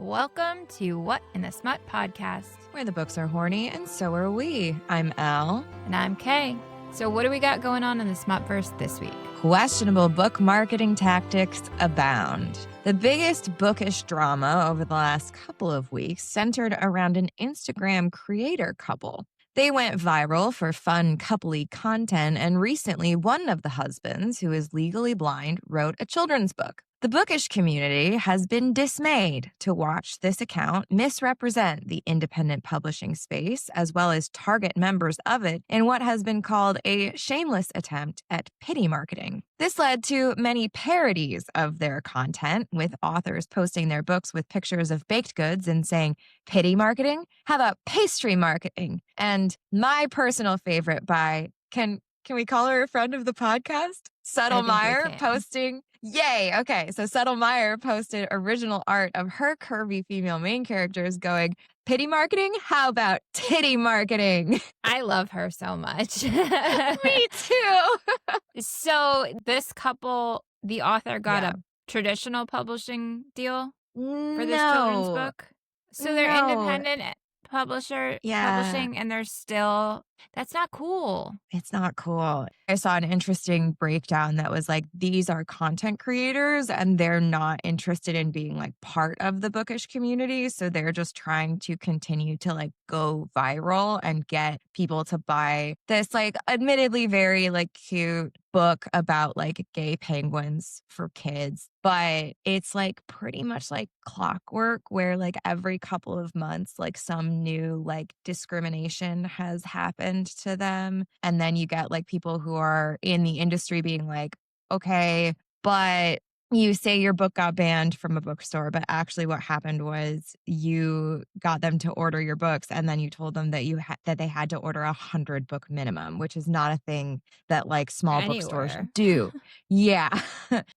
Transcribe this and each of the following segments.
Welcome to What in the Smut podcast, where the books are horny and so are we. I'm Elle. And I'm Kay. So what do we got going on in the Smutverse this week? Questionable book marketing tactics abound. The biggest bookish drama over the last couple of weeks centered around an Instagram creator couple. They went viral for fun coupley content, and recently one of the husbands, who is legally blind, wrote a children's book. The bookish community has been dismayed to watch this account misrepresent the independent publishing space, as well as target members of it, in what has been called a shameless attempt at pity marketing. This led to many parodies of their content, with authors posting their books with pictures of baked goods and saying, "Pity marketing? How about pastry marketing?" And my personal favorite by, can we call her a friend of the podcast? Settle Meyer posting... Yay. Okay. So Settle Meyer posted original art of her curvy female main characters going, "Pity marketing? How about titty marketing?" I love her so much. Me too. So this couple, the author got a traditional publishing deal for this children's book. So they're independent publisher publishing, and they're still... That's not cool. It's not cool. I saw an interesting breakdown that was like, these are content creators and they're not interested in being like part of the bookish community. So they're just trying to continue to like go viral and get people to buy this like admittedly very like cute book about like gay penguins for kids. But it's like pretty much like clockwork, where like every couple of months, like some new like discrimination has happened to them. And then you get like people who are in the industry being like, okay, but you say your book got banned from a bookstore, but actually what happened was you got them to order your books, and then you told them that that they had to order 100 book minimum, which is not a thing that like small bookstores do. Yeah.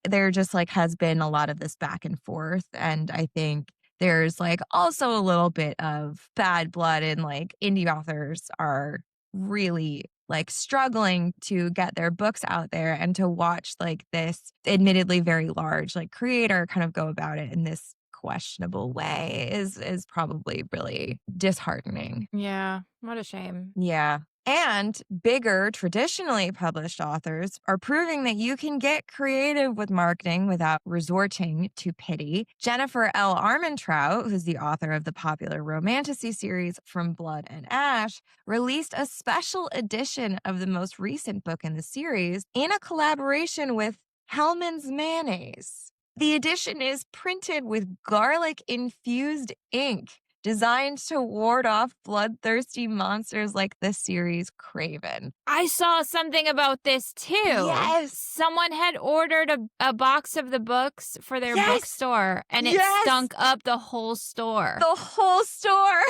There just like has been a lot of this back and forth. And I think there's like also a little bit of bad blood, and like indie authors are really like struggling to get their books out there, and to watch like this admittedly very large like creator kind of go about it in this questionable way is probably really disheartening. Yeah, what a shame. Yeah. And bigger, traditionally published authors are proving that you can get creative with marketing without resorting to pity. Jennifer L. Armentrout, who's the author of the popular romantasy series From Blood and Ash, released a special edition of the most recent book in the series in a collaboration with Hellmann's Mayonnaise. The edition is printed with garlic-infused ink, designed to ward off bloodthirsty monsters like the series Craven. I saw something about this too. Yes. Someone had ordered a box of the books for their bookstore, and it stunk up the whole store. The whole store.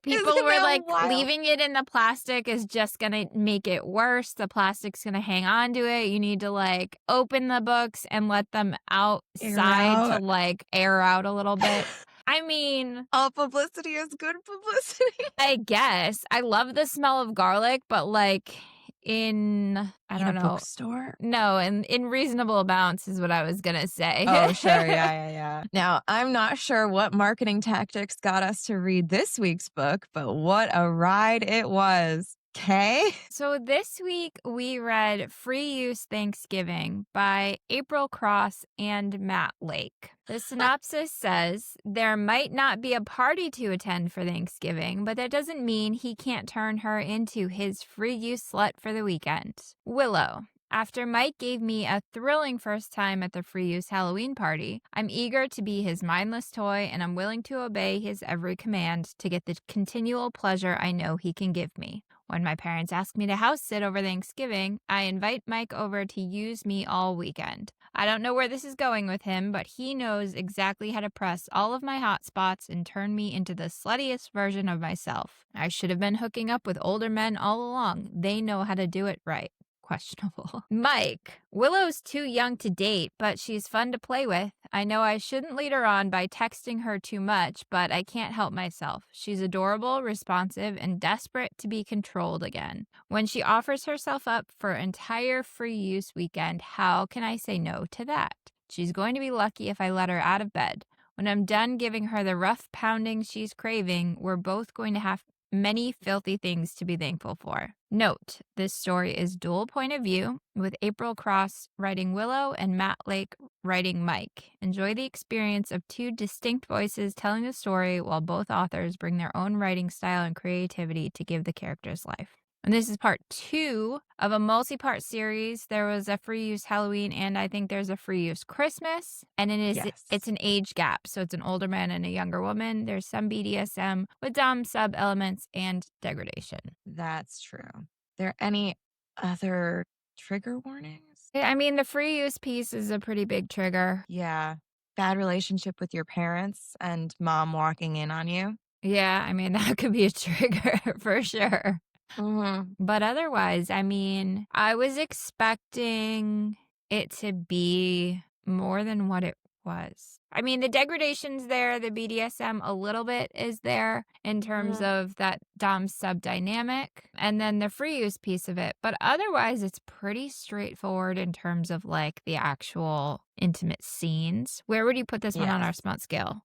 People were like, leaving it in the plastic is just going to make it worse. The plastic's going to hang on to it. You need to like open the books and let them outside to like air out a little bit. I mean, all publicity is good publicity. I guess. I love the smell of garlic, but like in a bookstore? No, in reasonable amounts is what I was going to say. Oh, sure. Yeah. Now, I'm not sure what marketing tactics got us to read this week's book, but what a ride it was. Kay? So this week we read Freeuse Thanksgiving by April Cross and Matt Lake. The synopsis says, there might not be a party to attend for Thanksgiving, but that doesn't mean he can't turn her into his free use slut for the weekend. Willow. After Mike gave me a thrilling first time at the Freeuse Halloween party, I'm eager to be his mindless toy, and I'm willing to obey his every command to get the continual pleasure I know he can give me. When my parents ask me to house sit over Thanksgiving, I invite Mike over to use me all weekend. I don't know where this is going with him, but he knows exactly how to press all of my hot spots and turn me into the sluttiest version of myself. I should have been hooking up with older men all along. They know how to do it right. Questionable. Mike. Willow's too young to date, but she's fun to play with. I know I shouldn't lead her on by texting her too much, but I can't help myself. She's adorable, responsive, and desperate to be controlled again. When she offers herself up for an entire free use weekend, how can I say no to that? She's going to be lucky if I let her out of bed. When I'm done giving her the rough pounding she's craving, we're both going to have many filthy things to be thankful for. Note, this story is dual point of view, with April Cross writing Willow and Matt Lake writing Mike. Enjoy the experience of two distinct voices telling the story while both authors bring their own writing style and creativity to give the characters life. And this is part 2 of a multi-part series. There was a free use Halloween, and I think there's a free use Christmas. And it's an age gap. So it's an older man and a younger woman. There's some BDSM with dom sub elements and degradation. That's true. There any other trigger warnings? I mean, the free use piece is a pretty big trigger. Yeah. Bad relationship with your parents and mom walking in on you. Yeah, I mean, that could be a trigger for sure. Mm-hmm. But otherwise, I mean, I was expecting it to be more than what it was. I mean, the degradation's there, the BDSM a little bit is there in terms of that dom sub dynamic, and then the free use piece of it. But otherwise, it's pretty straightforward in terms of like the actual intimate scenes. Where would you put this one on our Smut scale?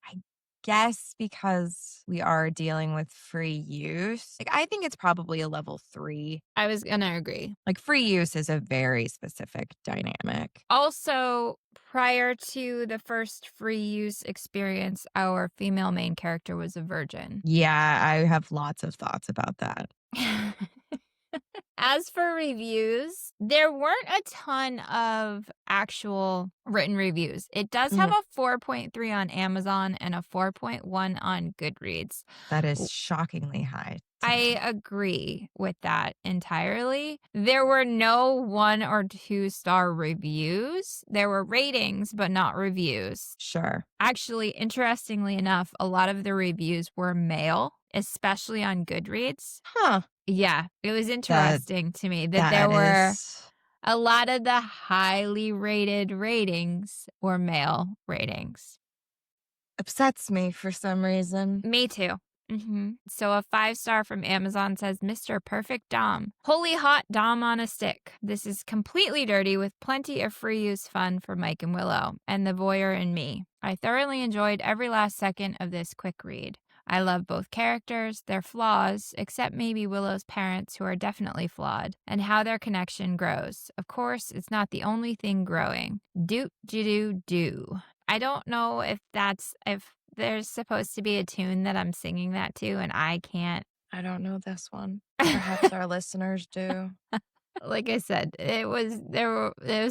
Guess because we are dealing with free use. Like, I think it's probably a level 3. I was gonna agree. Like, free use is a very specific dynamic. Also, prior to the first free use experience, our female main character was a virgin. Yeah, I have lots of thoughts about that. As for reviews, there weren't a ton of actual written reviews. It does have a 4.3 on Amazon and a 4.1 on Goodreads. That is shockingly high. I agree with that entirely. There were no 1 or 2 star reviews. There were ratings, but not reviews. Sure. Actually, interestingly enough, a lot of the reviews were male, especially on Goodreads. Huh. Yeah, it was interesting to me that there were is... a lot of the highly rated ratings were male ratings. upsets me for some reason. Me too. So a 5-star from Amazon says, Mr. Perfect Dom. Holy hot Dom on a stick. This is completely dirty with plenty of free use fun for Mike and Willow and the voyeur in me. I thoroughly enjoyed every last second of this quick read. I love both characters, their flaws, except maybe Willow's parents, who are definitely flawed, and how their connection grows. Of course, it's not the only thing growing. Do. I don't know if there's supposed to be a tune that I'm singing that to, and I can't. I don't know this one. Perhaps our listeners do. Like I said, it was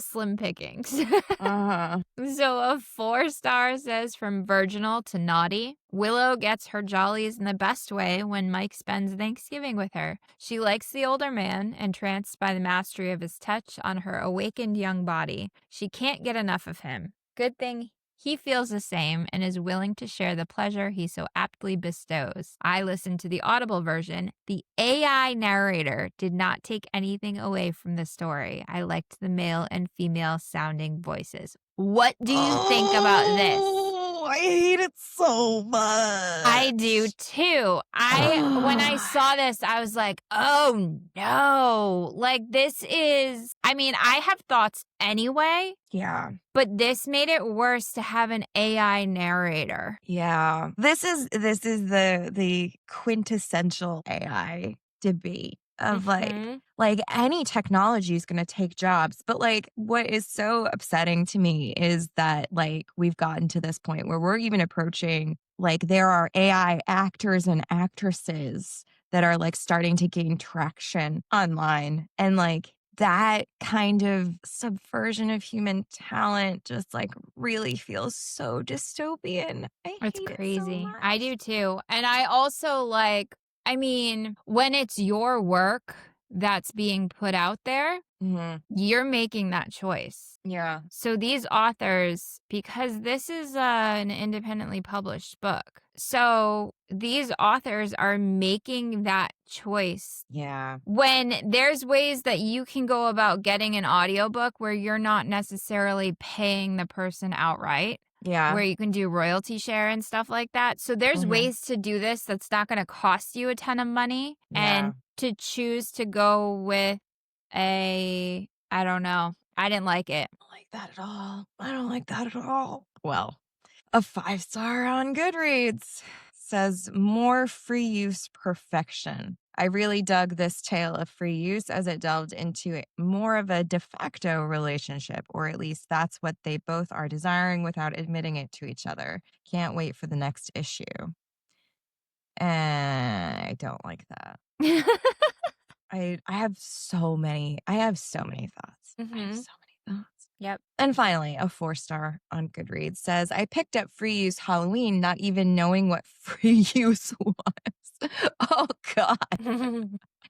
slim pickings. Uh-huh. So a 4-star says, from virginal to naughty. Willow gets her jollies in the best way when Mike spends Thanksgiving with her. She likes the older man, entranced by the mastery of his touch on her awakened young body. She can't get enough of him. Good thing he feels the same and is willing to share the pleasure he so aptly bestows. I listened to the Audible version. The AI narrator did not take anything away from the story. I liked the male and female sounding voices. What do you think about this? I hate it so much. I do too. When I saw this, I was like, oh no. Like, this is, I mean, I have thoughts anyway. Yeah. But this made it worse to have an AI narrator. Yeah. This is the quintessential AI debate of like any technology is going to take jobs. But like, what is so upsetting to me is that like we've gotten to this point where we're even approaching, like, there are AI actors and actresses that are like starting to gain traction online, and like that kind of subversion of human talent just like really feels so dystopian. It's crazy. It so much. I do too. And I also like, I mean, when it's your work that's being put out there, you're making that choice. Yeah. So these authors, because this is an independently published book, so these authors are making that choice. Yeah. When there's ways that you can go about getting an audiobook where you're not necessarily paying the person outright. Yeah. Where you can do royalty share and stuff like that. So there's ways to do this that's not going to cost you a ton of money. Yeah. And to choose to go with I don't know. I didn't like it. I don't like that at all. I don't like that at all. Well, A 5-star on Goodreads. Says more free use perfection. I really dug this tale of free use as it delved into more of a de facto relationship, or at least that's what they both are desiring without admitting it to each other. Can't wait for the next issue. And I don't like that. I have so many thoughts. I have so many thoughts. Yep. And finally, a 4-star on Goodreads says, I picked up free use Halloween not even knowing what free use was. Oh, God.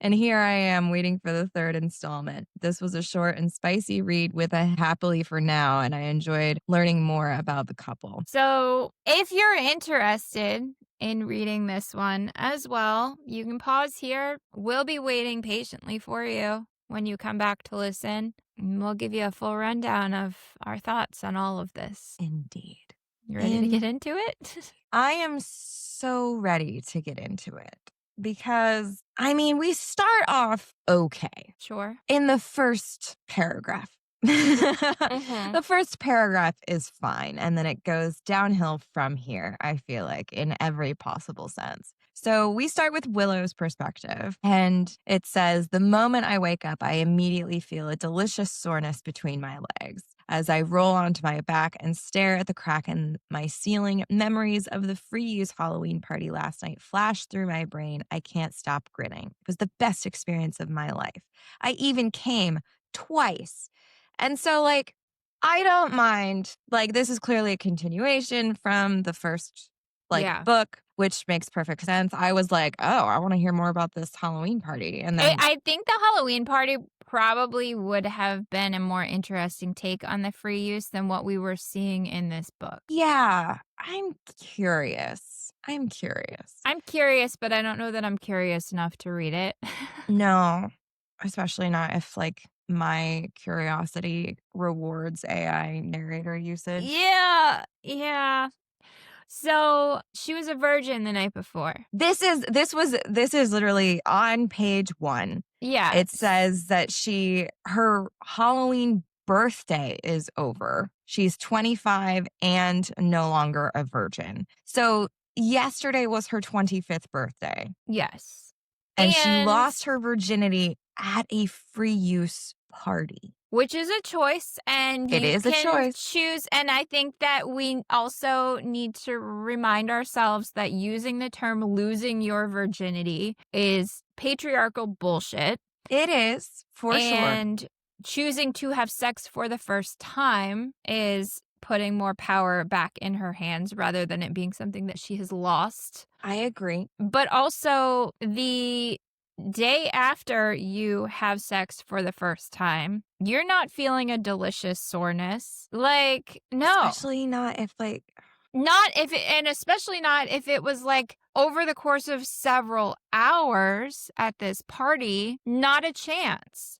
And here I am waiting for the 3rd installment. This was a short and spicy read with a happily for now, and I enjoyed learning more about the couple. So if you're interested in reading this one as well, you can pause here. We'll be waiting patiently for you when you come back to listen. And we'll give you a full rundown of our thoughts on all of this. Indeed. You ready to get into it? I am so ready to get into it because, I mean, we start off okay. Sure. In the first paragraph. The first paragraph is fine, and then it goes downhill from here, I feel like, in every possible sense. So we start with Willow's perspective, and it says, the moment I wake up, I immediately feel a delicious soreness between my legs. As I roll onto my back and stare at the crack in my ceiling, memories of the free use Halloween party last night flash through my brain. I can't stop grinning. It was the best experience of my life. I even came twice. And so, like, I don't mind. Like, this is clearly a continuation from the first, book, which makes perfect sense. I was like, oh, I want to hear more about this Halloween party. And then I think the Halloween party probably would have been a more interesting take on the free use than what we were seeing in this book. yeah, I'm curious. I'm curious, but I don't know that I'm curious enough to read it. No, especially not if, like, my curiosity rewards AI narrator usage. Yeah. So she was a virgin the night before. This is literally on page 1. Yeah. It says that her Halloween birthday is over. She's 25 and no longer a virgin. So yesterday was her 25th birthday. Yes. And she lost her virginity at a free use party. Which is a choice, and It you is a can choice. choose. And I think that we also need to remind ourselves that using the term losing your virginity is patriarchal bullshit. It is, for sure. And choosing to have sex for the first time is putting more power back in her hands rather than it being something that she has lost. I agree. But also, the day after you have sex for the first time, you're not feeling a delicious soreness. Like, no. Especially not if, like... especially not if it was, like, over the course of several hours at this party. Not a chance.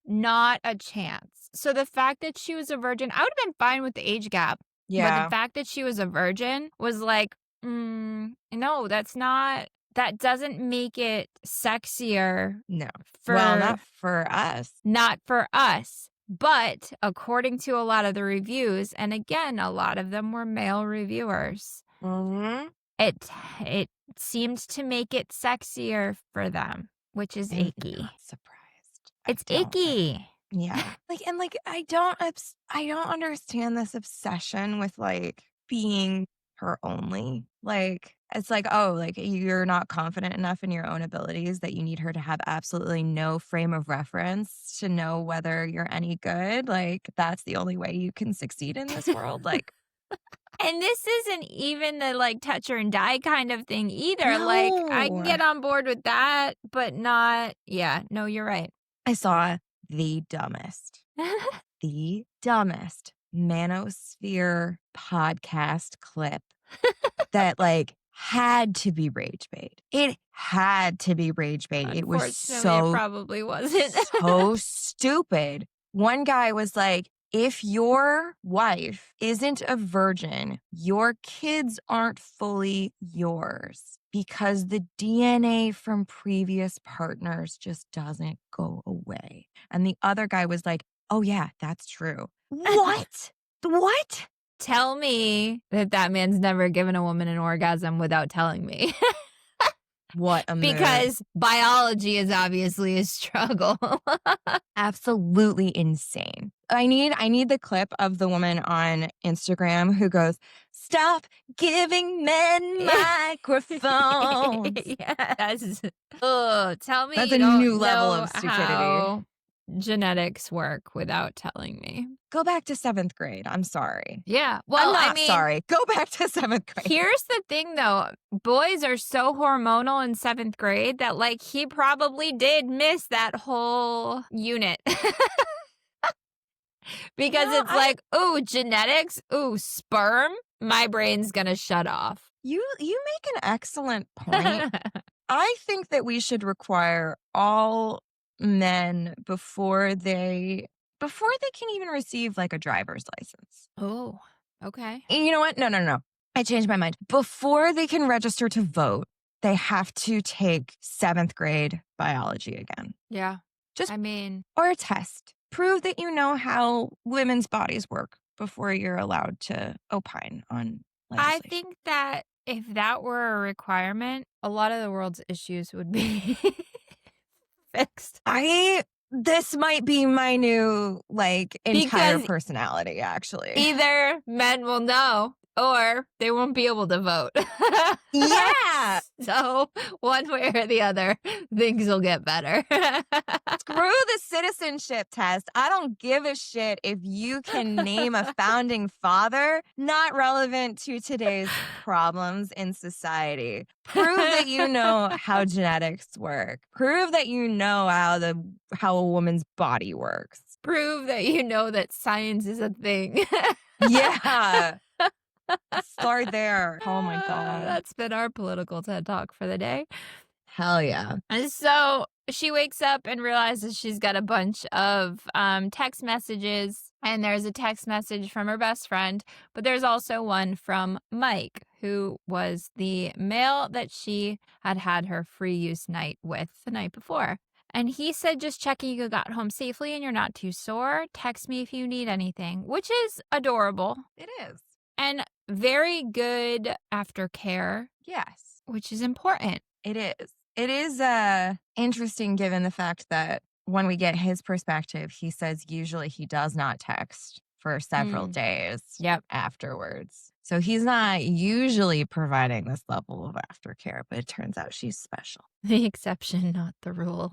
So the fact that she was a virgin, I would have been fine with the age gap. Yeah. But the fact that she was a virgin was like, no, that doesn't make it sexier. No. Not for us. Not for us. But according to a lot of the reviews, and again, a lot of them were male reviewers, it seemed to make it sexier for them, which is icky. I'm not surprised. It's icky. Yeah. I don't understand this obsession with, like, being her only. Like, it's like, oh, like, you're not confident enough in your own abilities that you need her to have absolutely no frame of reference to know whether you're any good. Like, that's the only way you can succeed in this world. Like, and this isn't even the, like, touch her and die kind of thing either. No. Like, I can get on board with that, but not. Yeah, no, you're right. I saw the dumbest manosphere podcast clip that, like, had to be rage bait. It had to be rage bait. It was it probably wasn't. So stupid. One guy was like, if your wife isn't a virgin, your kids aren't fully yours because the DNA from previous partners just doesn't go away. And the other guy was like, oh, yeah, that's true. What? What? tell me that man's never given a woman an orgasm without telling me. What a mood. Because biology is obviously a struggle. Absolutely insane. I need the clip of the woman on Instagram who goes, "Stop giving men microphones." Yes. Oh, tell me That's you a don't new level know of stupidity. how genetics work without telling me. Go back to 7th grade. I'm sorry. Yeah. Well, I'm not I mean, sorry. Go back to 7th grade. here's the thing, though. Boys are so hormonal in 7th grade that, like, he probably did miss that whole unit. Because it's like, ooh, genetics, ooh, sperm, my brain's gonna shut off. You make an excellent point. I think that we should require all men before they can even receive like a driver's license. Oh, okay. You know what? No. I changed my mind. Before they can register to vote, they have to take 7th grade biology again. Yeah. Just, I mean, or a test. Prove that you know how women's bodies work before you're allowed to opine on legislation. I think that if that were a requirement, a lot of the world's issues would be fixed. This might be my new, like, entire Because personality, actually. either men will know or they won't be able to vote. Yeah. So one way or the other, things will get better. Screw the citizenship test. I don't give a shit if you can name a founding father. Not relevant to today's problems in society. Prove that you know how genetics work. Prove that you know how a woman's body works. Prove that you know that science is a thing. Yeah. Start there. Oh my God. That's been our political TED Talk for the day. Hell yeah. And so she wakes up and realizes she's got a bunch of text messages. And there's a text message from her best friend, but there's also one from Mike, who was the male that she had her free use night with the night before. And he said, just checking you got home safely and you're not too sore. Text me if you need anything, which is adorable. It is. And very good aftercare. Yes. Which is important. It is. It is interesting given the fact that when we get his perspective, he says usually he does not text for several days afterwards. So he's not usually providing this level of aftercare, but it turns out she's special. The exception, not the rule.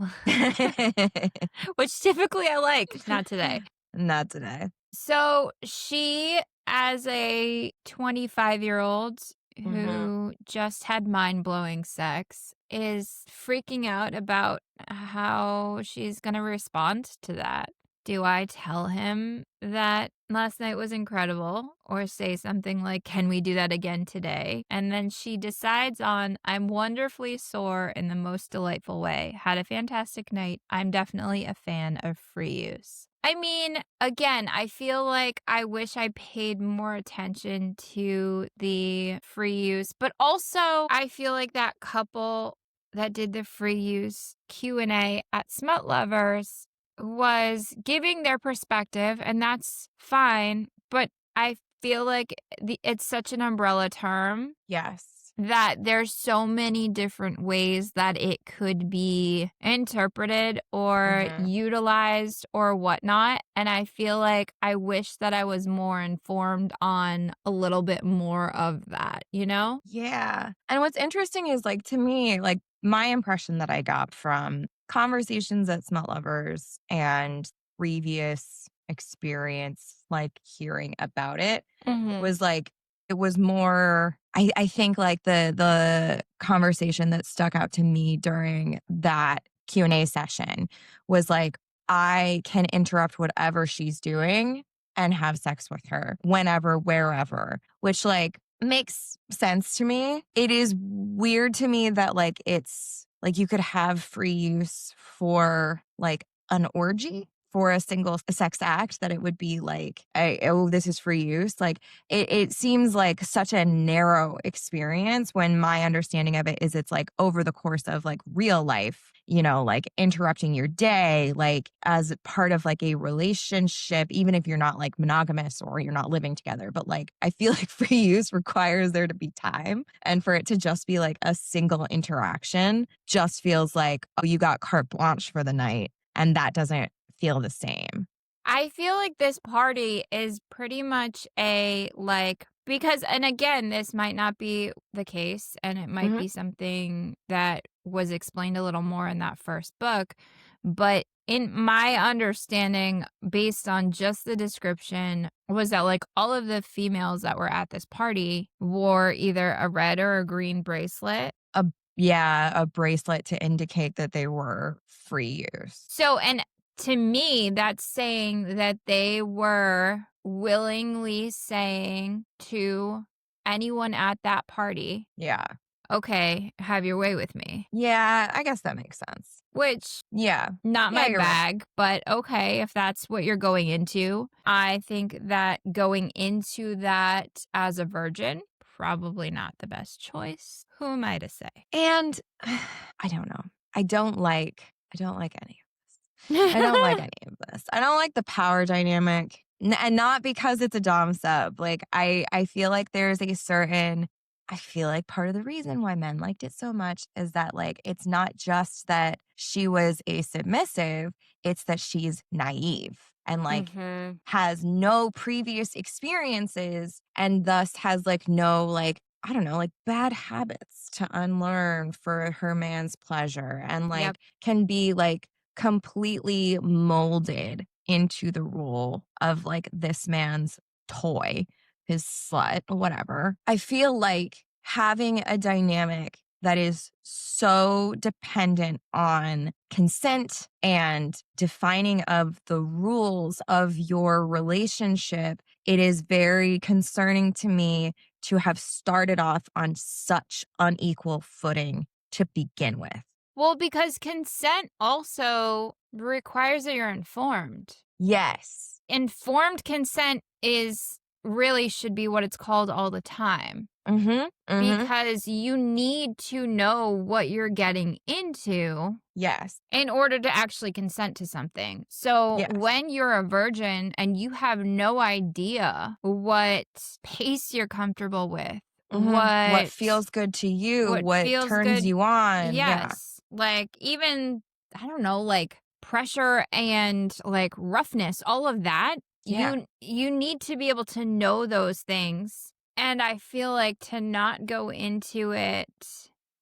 Which typically I like. Not today. Not today. So she, as a 25-year-old who just had mind-blowing sex, is freaking out about how she's going to respond to that. Do I tell him that last night was incredible or say something like, can we do that again today? And then she decides on, I'm wonderfully sore in the most delightful way. Had a fantastic night. I'm definitely a fan of free use. I mean, again, I feel like I wish I paid more attention to the free use, but also I feel like that couple that did the free use Q&A at Smut Lovers was giving their perspective, and that's fine, but I feel like it's such an umbrella term. Yes. That there's so many different ways that it could be interpreted or utilized or whatnot. And I feel like I wish that I was more informed on a little bit more of that, you know? Yeah. And what's interesting is, like, to me, like, my impression that I got from conversations at Smut Lovers and previous experience, like, hearing about it was like, it was more, I think, like the conversation that stuck out to me during that Q&A session was like, I can interrupt whatever she's doing and have sex with her whenever, wherever, which, like, makes sense to me. It is weird to me that, like, it's like you could have free use for, like, an orgy, for a single sex act that it would be like, oh, this is free use. Like it seems like such a narrow experience when my understanding of it is it's like over the course of like real life, you know, like interrupting your day, like as part of like a relationship, even if you're not like monogamous or you're not living together. But like, I feel like free use requires there to be time, and for it to just be like a single interaction just feels like, oh, you got carte blanche for the night. And that doesn't feel the same. I feel like this party is pretty much a like, because, and again, this might not be the case, and it might Hmm. be something that was explained a little more in that first book. But in my understanding, based on just the description, was that like all of the females that were at this party wore either a red or a green bracelet. A bracelet to indicate that they were free use. So, and to me, that's saying that they were willingly saying to anyone at that party, Yeah. okay, have your way with me. Yeah, I guess that makes sense. Which, Yeah. not Yeah, my you're right. bag, but okay, if that's what you're going into. I think that going into that as a virgin, probably not the best choice. Who am I to say? And I don't know. I don't like any of this. I don't like any of this. I don't like the power dynamic. And not because it's a dom sub. Like I feel like there's a certain I feel like part of the reason why men liked it so much is that like it's not just that she was a submissive, it's that she's naive and like Mhm. has no previous experiences and thus has like no like I don't know, like bad habits to unlearn for her man's pleasure and like Yep. can be like completely molded into the role of like this man's toy, his slut, whatever. I feel like having a dynamic that is so dependent on consent and defining of the rules of your relationship, it is very concerning to me to have started off on such unequal footing to begin with. Well, because consent also requires that you're informed. Yes. Informed consent is really should be what it's called all the time, Mhm. Mhm. because you need to know what you're getting into Yes. in order to actually consent to something. So Yes. when you're a virgin and you have no idea what pace you're comfortable with, Mhm. What what feels good to you, what what feels turns good. you on. Yeah. Yes. Like even, I don't know, like pressure and like roughness, all of that. Yeah. You need to be able to know those things. And I feel like to not go into it,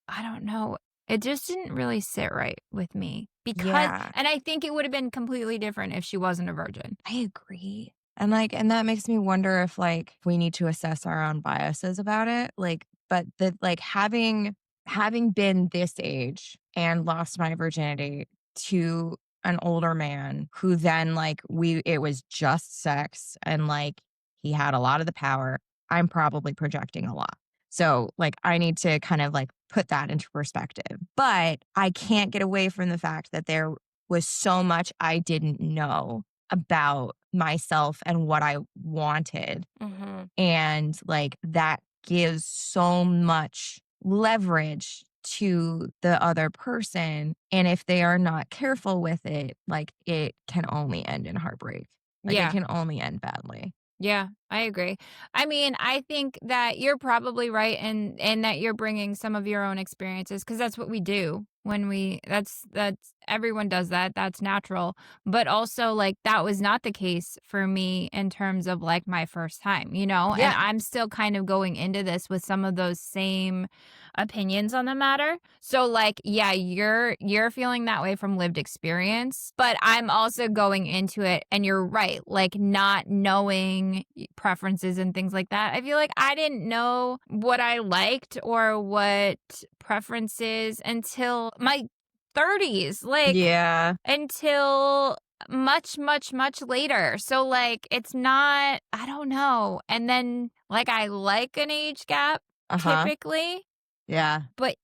I don't know. It just didn't really sit right with me because, Yeah. and I think it would have been completely different if she wasn't a virgin. I agree. And like, and that makes me wonder if like we need to assess our own biases about it. Like, but the like having been this age and lost my virginity to an older man who then like it was just sex and like he had a lot of the power. I'm probably projecting a lot. So like I need to kind of like put that into perspective. But I can't get away from the fact that there was so much I didn't know about myself and what I wanted. Mm-hmm. And like that gives so much leverage to the other person. And if they are not careful with it, like it can only end in heartbreak. Like it Yeah. can only end badly. Yeah, I agree. I mean, I think that you're probably right in that you're bringing some of your own experiences, because that's what we do when we that's everyone does that. That's natural. But also like that was not the case for me in terms of like my first time, you know? And Yeah. I'm still kind of going into this with some of those same opinions on the matter. So like, yeah, you're feeling that way from lived experience, but I'm also going into it and you're right, like not knowing preferences and things like that. I feel like I didn't know what I liked or what preferences until my 30s, like Yeah. until much later. So like it's not, I don't know. And then like I like an age gap Uh huh. typically, Yeah. but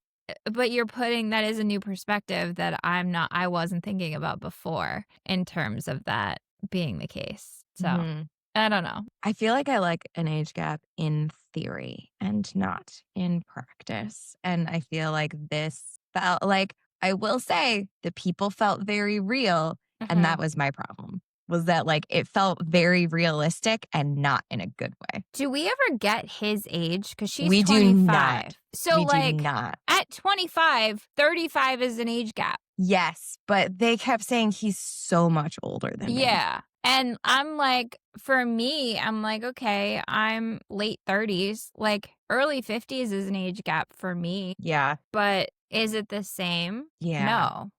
but you're putting that as a new perspective that I wasn't thinking about before in terms of that being the case. So Mhm. I don't know. I feel like I like an age gap in theory and not in practice. And I feel like this felt like, I will say, the people felt very real. And that was my problem, was that like it felt very realistic and not in a good way. Do we ever get his age? Because she's We do 25. not. So, We do like, not. at 25, 35 is an age gap. Yes, but they kept saying he's so much older than me. Yeah. And I'm like, for me, I'm like, okay, I'm late 30s. Like, early 50s is an age gap for me. Yeah. But is it the same? Yeah. No.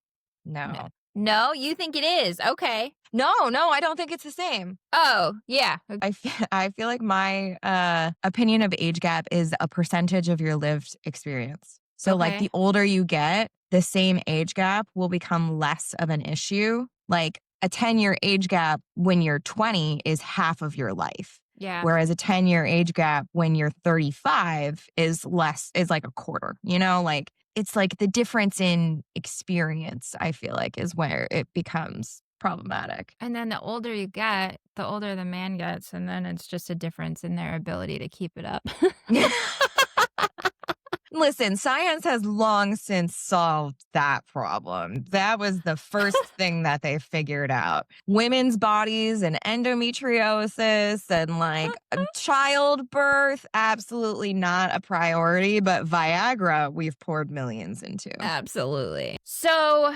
No. No, you think it is. Okay. No, I don't think it's the same. Oh, yeah. I feel like my opinion of age gap is a percentage of your lived experience. So, like, Okay. the older you get, the same age gap will become less of an issue. Like, a 10-year age gap when you're 20 is half of your life. Yeah. Whereas a 10-year age gap when you're 35 is like a quarter, you know? Like, it's like the difference in experience, I feel like, is where it becomes problematic. And then the older you get, the older the man gets. And then it's just a difference in their ability to keep it up. Listen, science has long since solved that problem. That was the first thing that they figured out. Women's bodies and endometriosis and like childbirth, absolutely not a priority, but Viagra, we've poured millions into. Absolutely. So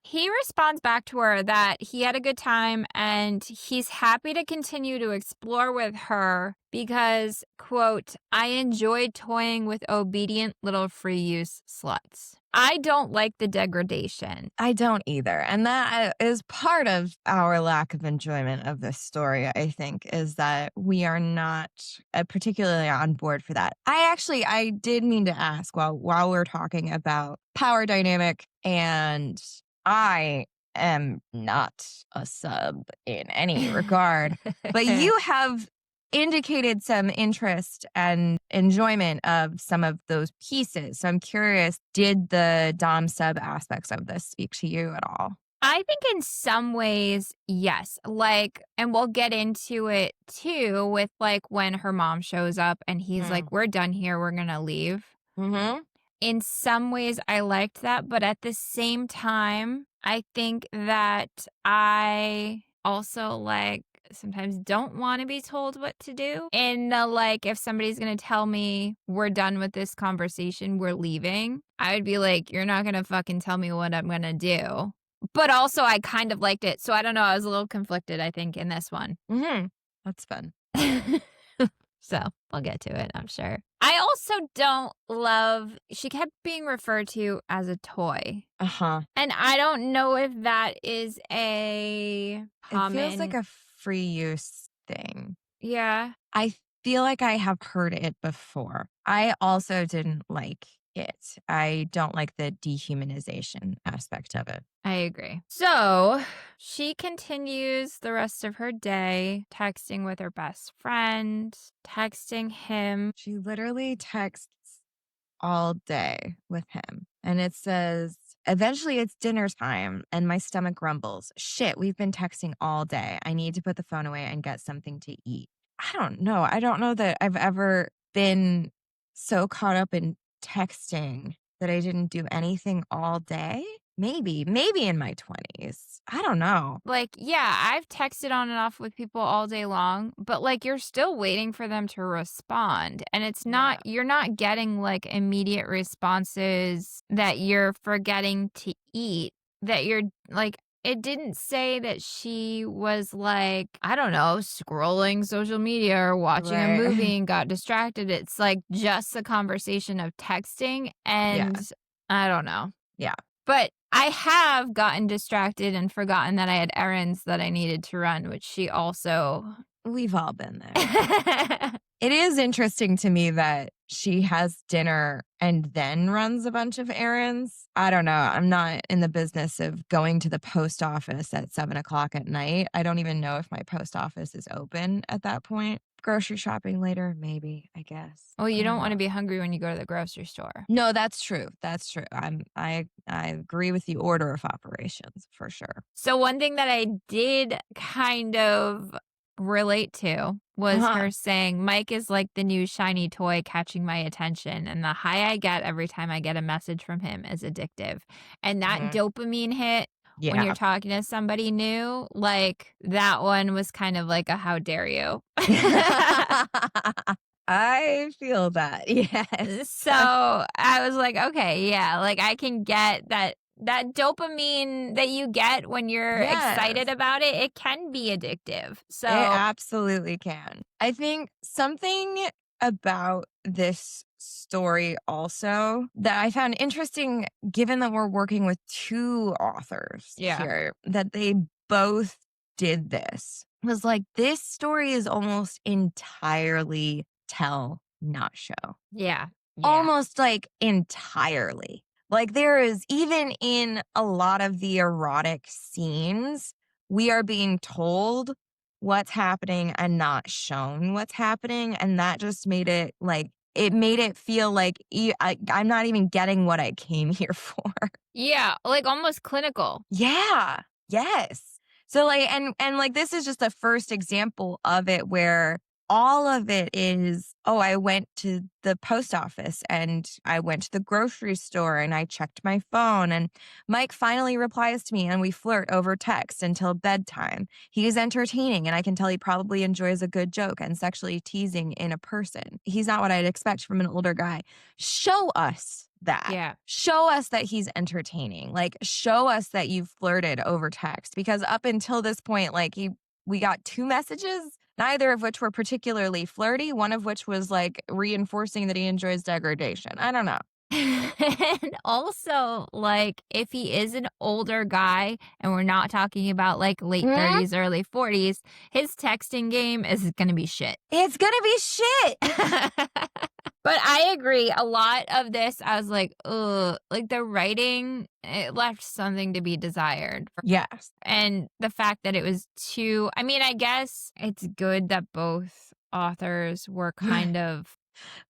he responds back to her that he had a good time and he's happy to continue to explore with her because, quote, I enjoyed toying with obedient little free use sluts. I don't like the degradation. I don't either. And that is part of our lack of enjoyment of this story, I think, is that we are not particularly on board for that. I did mean to ask while we're talking about power dynamic, and I am not a sub in any regard, but you have indicated some interest and enjoyment of some of those pieces. So I'm curious, did the Dom sub aspects of this speak to you at all? I think in some ways, yes. Like, and we'll get into it too with like when her mom shows up and he's like, we're done here. We're going to leave. Mm-hmm. In some ways, I liked that. But at the same time, I think that I also like sometimes don't want to be told what to do. And like, if somebody's going to tell me we're done with this conversation, we're leaving, I would be like, you're not going to fucking tell me what I'm going to do. But also, I kind of liked it. So I don't know. I was a little conflicted, I think, in this one. Mm-hmm. That's fun. So we'll get to it, I'm sure. I also don't love, she kept being referred to as a toy. Uh-huh. And I don't know if that is a common. It feels like a free use thing. Yeah. I feel like I have heard it before. I also didn't like it. I don't like the dehumanization aspect of it. I agree. So she continues the rest of her day texting with her best friend, texting him. She literally texts all day with him. And it says, eventually it's dinner time and my stomach grumbles. Shit, we've been texting all day. I need to put the phone away and get something to eat. I don't know. I don't know that I've ever been so caught up in texting that I didn't do anything all day. Maybe in my 20s. I don't know. Like, yeah, I've texted on and off with people all day long, but like you're still waiting for them to respond. And it's not, you're not getting like immediate responses that you're forgetting to eat, that you're like, it didn't say that she was like, I don't know, scrolling social media or watching a movie and got distracted. It's like just a conversation of texting and I don't know. Yeah. But I have gotten distracted and forgotten that I had errands that I needed to run, which she also. We've all been there. It is interesting to me that she has dinner and then runs a bunch of errands. I don't know. I'm not in the business of going to the post office at 7:00 at night. I don't even know if my post office is open at that point. Grocery shopping later, maybe, I guess. Well, you I don't want to know. be hungry when you go to the grocery store. No, that's true. That's true. I agree with the order of operations for sure. So one thing that I did kind of relate to was Uh-huh. her saying, Mike is like the new shiny toy catching my attention, and the high I get every time I get a message from him is addictive. And that Mhm. dopamine hit when you're Yeah. talking to somebody new, like that one was kind of like a how dare you. I feel that. Yes. So I was like, okay, yeah, like I can get that dopamine that you get when you're Yes. excited about it, it can be addictive. It So absolutely can. I think something about this story also that I found interesting, given that we're working with two authors yeah. here, that they both did this, was like this story is almost entirely tell, not show. Yeah. Yeah. Almost like entirely. Like there is, even in a lot of the erotic scenes, we are being told what's happening and not shown what's happening. And that just made it like, it made it feel like I'm not even getting what I came here for. Yeah, like almost clinical. Yeah. Yes. So like and like this is just the first example of it where all of it is, oh, I went to the post office and I went to the grocery store and I checked my phone and Mike finally replies to me and we flirt over text until bedtime. He is entertaining and I can tell he probably enjoys a good joke and sexually teasing in a person. He's not what I'd expect from an older guy. Show us that. Yeah. Show us that he's entertaining. Like, show us that you've flirted over text. Because up until this point, like, we got two messages, neither of which were particularly flirty, one of which was like reinforcing that he enjoys degradation. I don't know. And also, like, if he is an older guy and we're not talking about like late Hmm? 30s, early 40s, his texting game is going to be shit. It's gonna be shit. But I agree. A lot of this, I was like, ugh, like the writing, it left something to be desired. Yes. And the fact that it was too, I mean, I guess it's good that both authors were kind of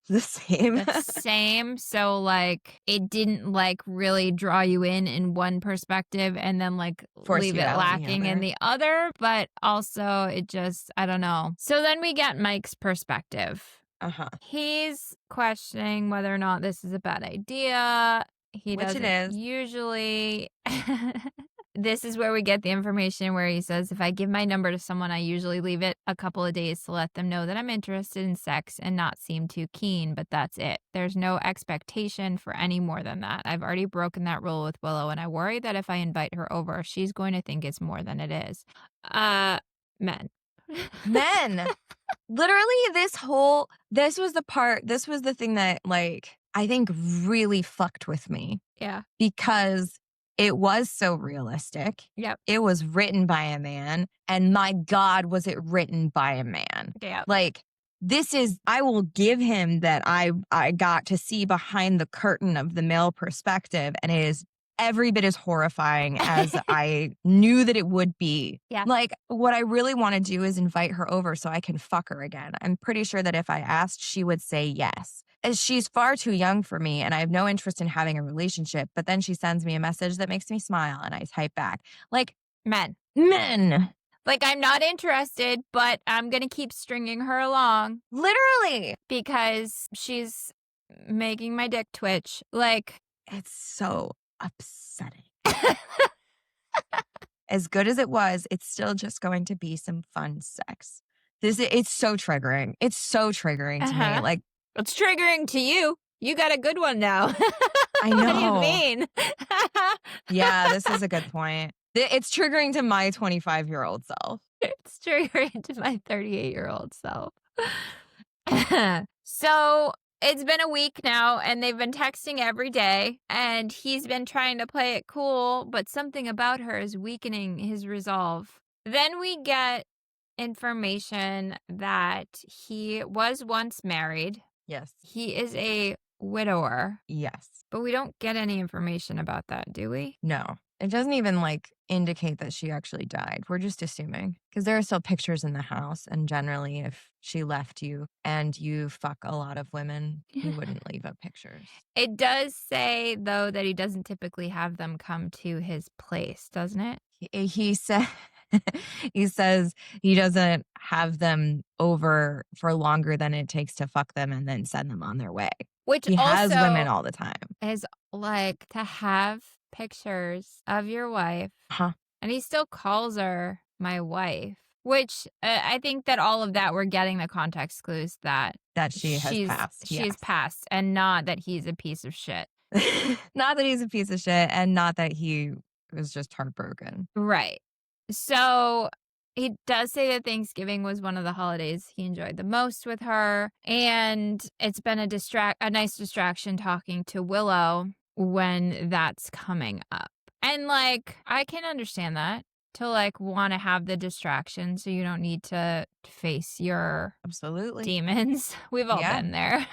The same. the same. So, like, it didn't like really draw you in one perspective and then like Force leave you it out in the lacking in other. the other. But also, it just, I don't know. So then we get Mike's perspective. Uh-huh. He's questioning whether or not this is a bad idea. He Which it doesn't is. usually. This is where we get the information where he says, if I give my number to someone, I usually leave it a couple of days to let them know that I'm interested in sex and not seem too keen, but that's it. There's no expectation for any more than that. I've already broken that rule with Willow, and I worry that if I invite her over, she's going to think it's more than it is. Men. Men. Literally, this was the thing that, like, I think really fucked with me Yeah. because it was so realistic. Yep. It was written by a man, and my God, was it written by a man. Yep. Like, I will give him that I got to see behind the curtain of the male perspective, and it is every bit as horrifying as I knew that it would be. Yeah. Like, what I really want to do is invite her over so I can fuck her again. I'm pretty sure that if I asked, she would say yes. As she's far too young for me and I have no interest in having a relationship, but then she sends me a message that makes me smile and I type back. Like, Men. men. Like, I'm not interested, but I'm going to keep stringing her along Literally. because she's making my dick twitch. Like, It's so upsetting. As good as it was, it's still just going to be some fun sex. It's so triggering. It's so triggering to me. Uh-huh. Like, it's triggering to you. You got a good one now. I What do you know. mean? Yeah, this is a good point. It's triggering to my 25-year-old self. It's triggering to my 38-year-old self. So it's been a week now, and they've been texting every day, and he's been trying to play it cool, but something about her is weakening his resolve. Then we get information that he was once married. Yes. He is a widower, Yes. but we don't get any information about that, do we? No. It doesn't even indicate that she actually died. We're just assuming because there are still pictures in the house. And generally, if she left you and you fuck a lot of women, you wouldn't leave up pictures. It does say, though, that he doesn't typically have them come to his place, doesn't it? He said he says he doesn't have them over for longer than it takes to fuck them and then send them on their way. Which He has also women all the time. is to have pictures of your wife. Huh. And he still calls her my wife, which I think that all of that we're getting the context clues that she has passed. She's passed, and not that he's a piece of shit. Not that he's a piece of shit, and not that he was just heartbroken. Right. So he does say that Thanksgiving was one of the holidays he enjoyed the most with her, and it's been a nice distraction talking to Willow when that's coming up. And I can understand that, to want to have the distraction so you don't need to face your Absolutely demons. We've all been there.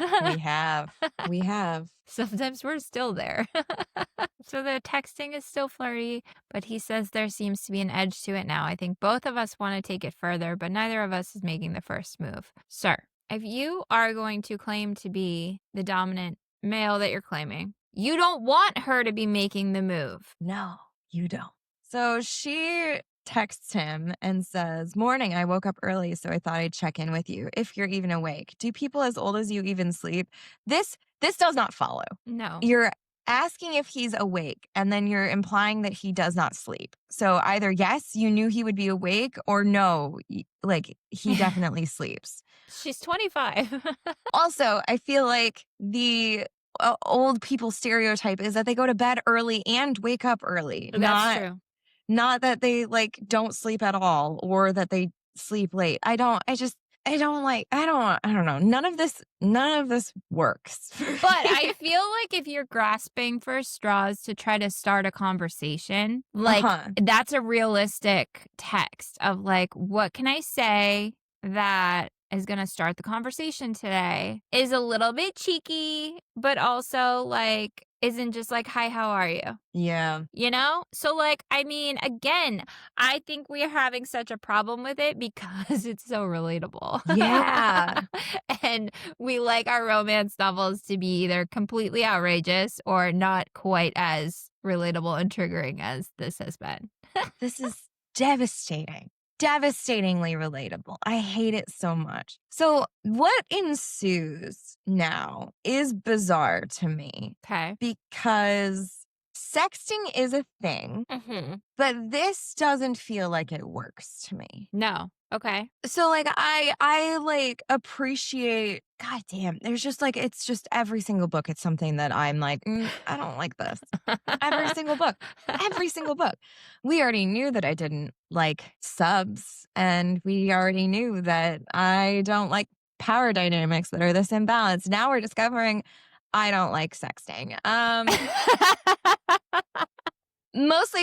We have. Sometimes we're still there. So the texting is still flirty, but he says there seems to be an edge to it now. I think both of us want to take it further, but neither of us is making the first move. Sir, if you are going to claim to be the dominant male that you're claiming, you don't want her to be making the move. No, you don't. So she texts him and says, "Morning, I woke up early, so I thought I'd check in with you. If you're even awake. Do people as old as you even sleep?" This does not follow. No. You're asking if he's awake, and then you're implying that he does not sleep. So either yes, you knew he would be awake, or no, he definitely sleeps. She's 25. Also, I feel like the old people stereotype is that they go to bed early and wake up early. That's true. Not that they don't sleep at all or that they sleep late. I don't know. None of this works. But I feel like if you're grasping for straws to try to start a conversation, that's a realistic text of what can I say that is going to start the conversation today, is a little bit cheeky, but also isn't just hi, how are you? Yeah. You know? So again, I think we are having such a problem with it because it's so relatable. Yeah. And we like our romance novels to be either completely outrageous or not quite as relatable and triggering as this has been. This is devastating. Devastatingly relatable. I hate it so much. So what ensues now is bizarre to me. Okay. Because sexting is a thing, but this doesn't feel like it works to me. No. Okay. So I appreciate, God damn, there's just it's just every single book. It's something that I'm I don't like this. Every single book. Every single book. We already knew that I didn't like subs, and we already knew that I don't like power dynamics that are this imbalanced. Now we're discovering I don't like sexting. Mostly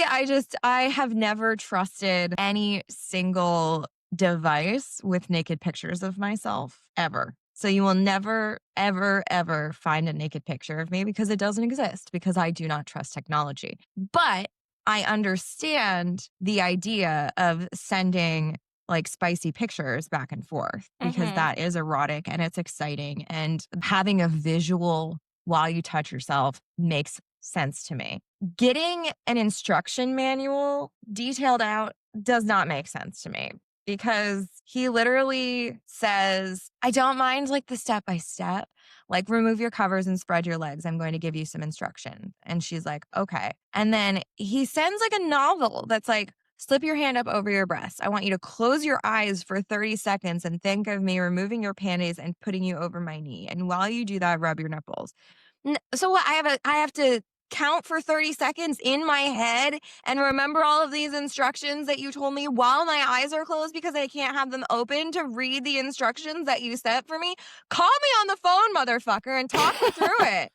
I have never trusted any single device with naked pictures of myself ever. So you will never, ever, ever find a naked picture of me because it doesn't exist, because I do not trust technology. But I understand the idea of sending spicy pictures back and forth because that is erotic and it's exciting, and having a visual while you touch yourself makes sense to me. Getting an instruction manual detailed out does not make sense to me, because he literally says, I don't mind the step by step, remove your covers and spread your legs. I'm going to give you some instruction. And she's like, okay. And then he sends a novel that's slip your hand up over your breast. I want you to close your eyes for 30 seconds and think of me removing your panties and putting you over my knee. And while you do that, rub your nipples. So what? I have to count for 30 seconds in my head and remember all of these instructions that you told me while my eyes are closed because I can't have them open to read the instructions that you set for me? Call me on the phone, motherfucker, and talk me through it.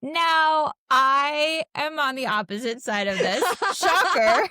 Now, I am on the opposite side of this. Shocker.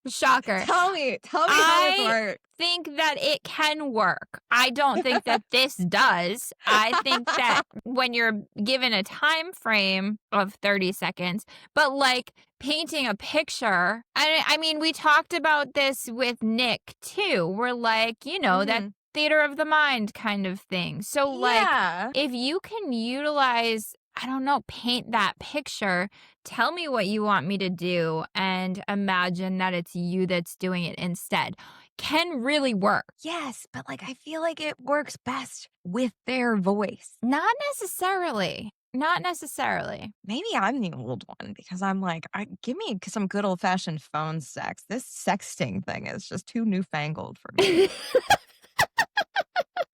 Shocker. Tell me how this works. Think that it can work. I don't think that this does. I think that when you're given a time frame of 30 seconds, but like painting a picture, I mean, we talked about this with Nick too. We're like, that theater of the mind kind of thing. So like, if you can utilize, I don't know, paint that picture, tell me what you want me to do and imagine that it's you that's doing it instead. Can really work. Yes, but like I feel like it works best with their voice. Not necessarily. Maybe I'm the old one because I'm like, give me some good old fashioned phone sex. This sexting thing is just too newfangled for me.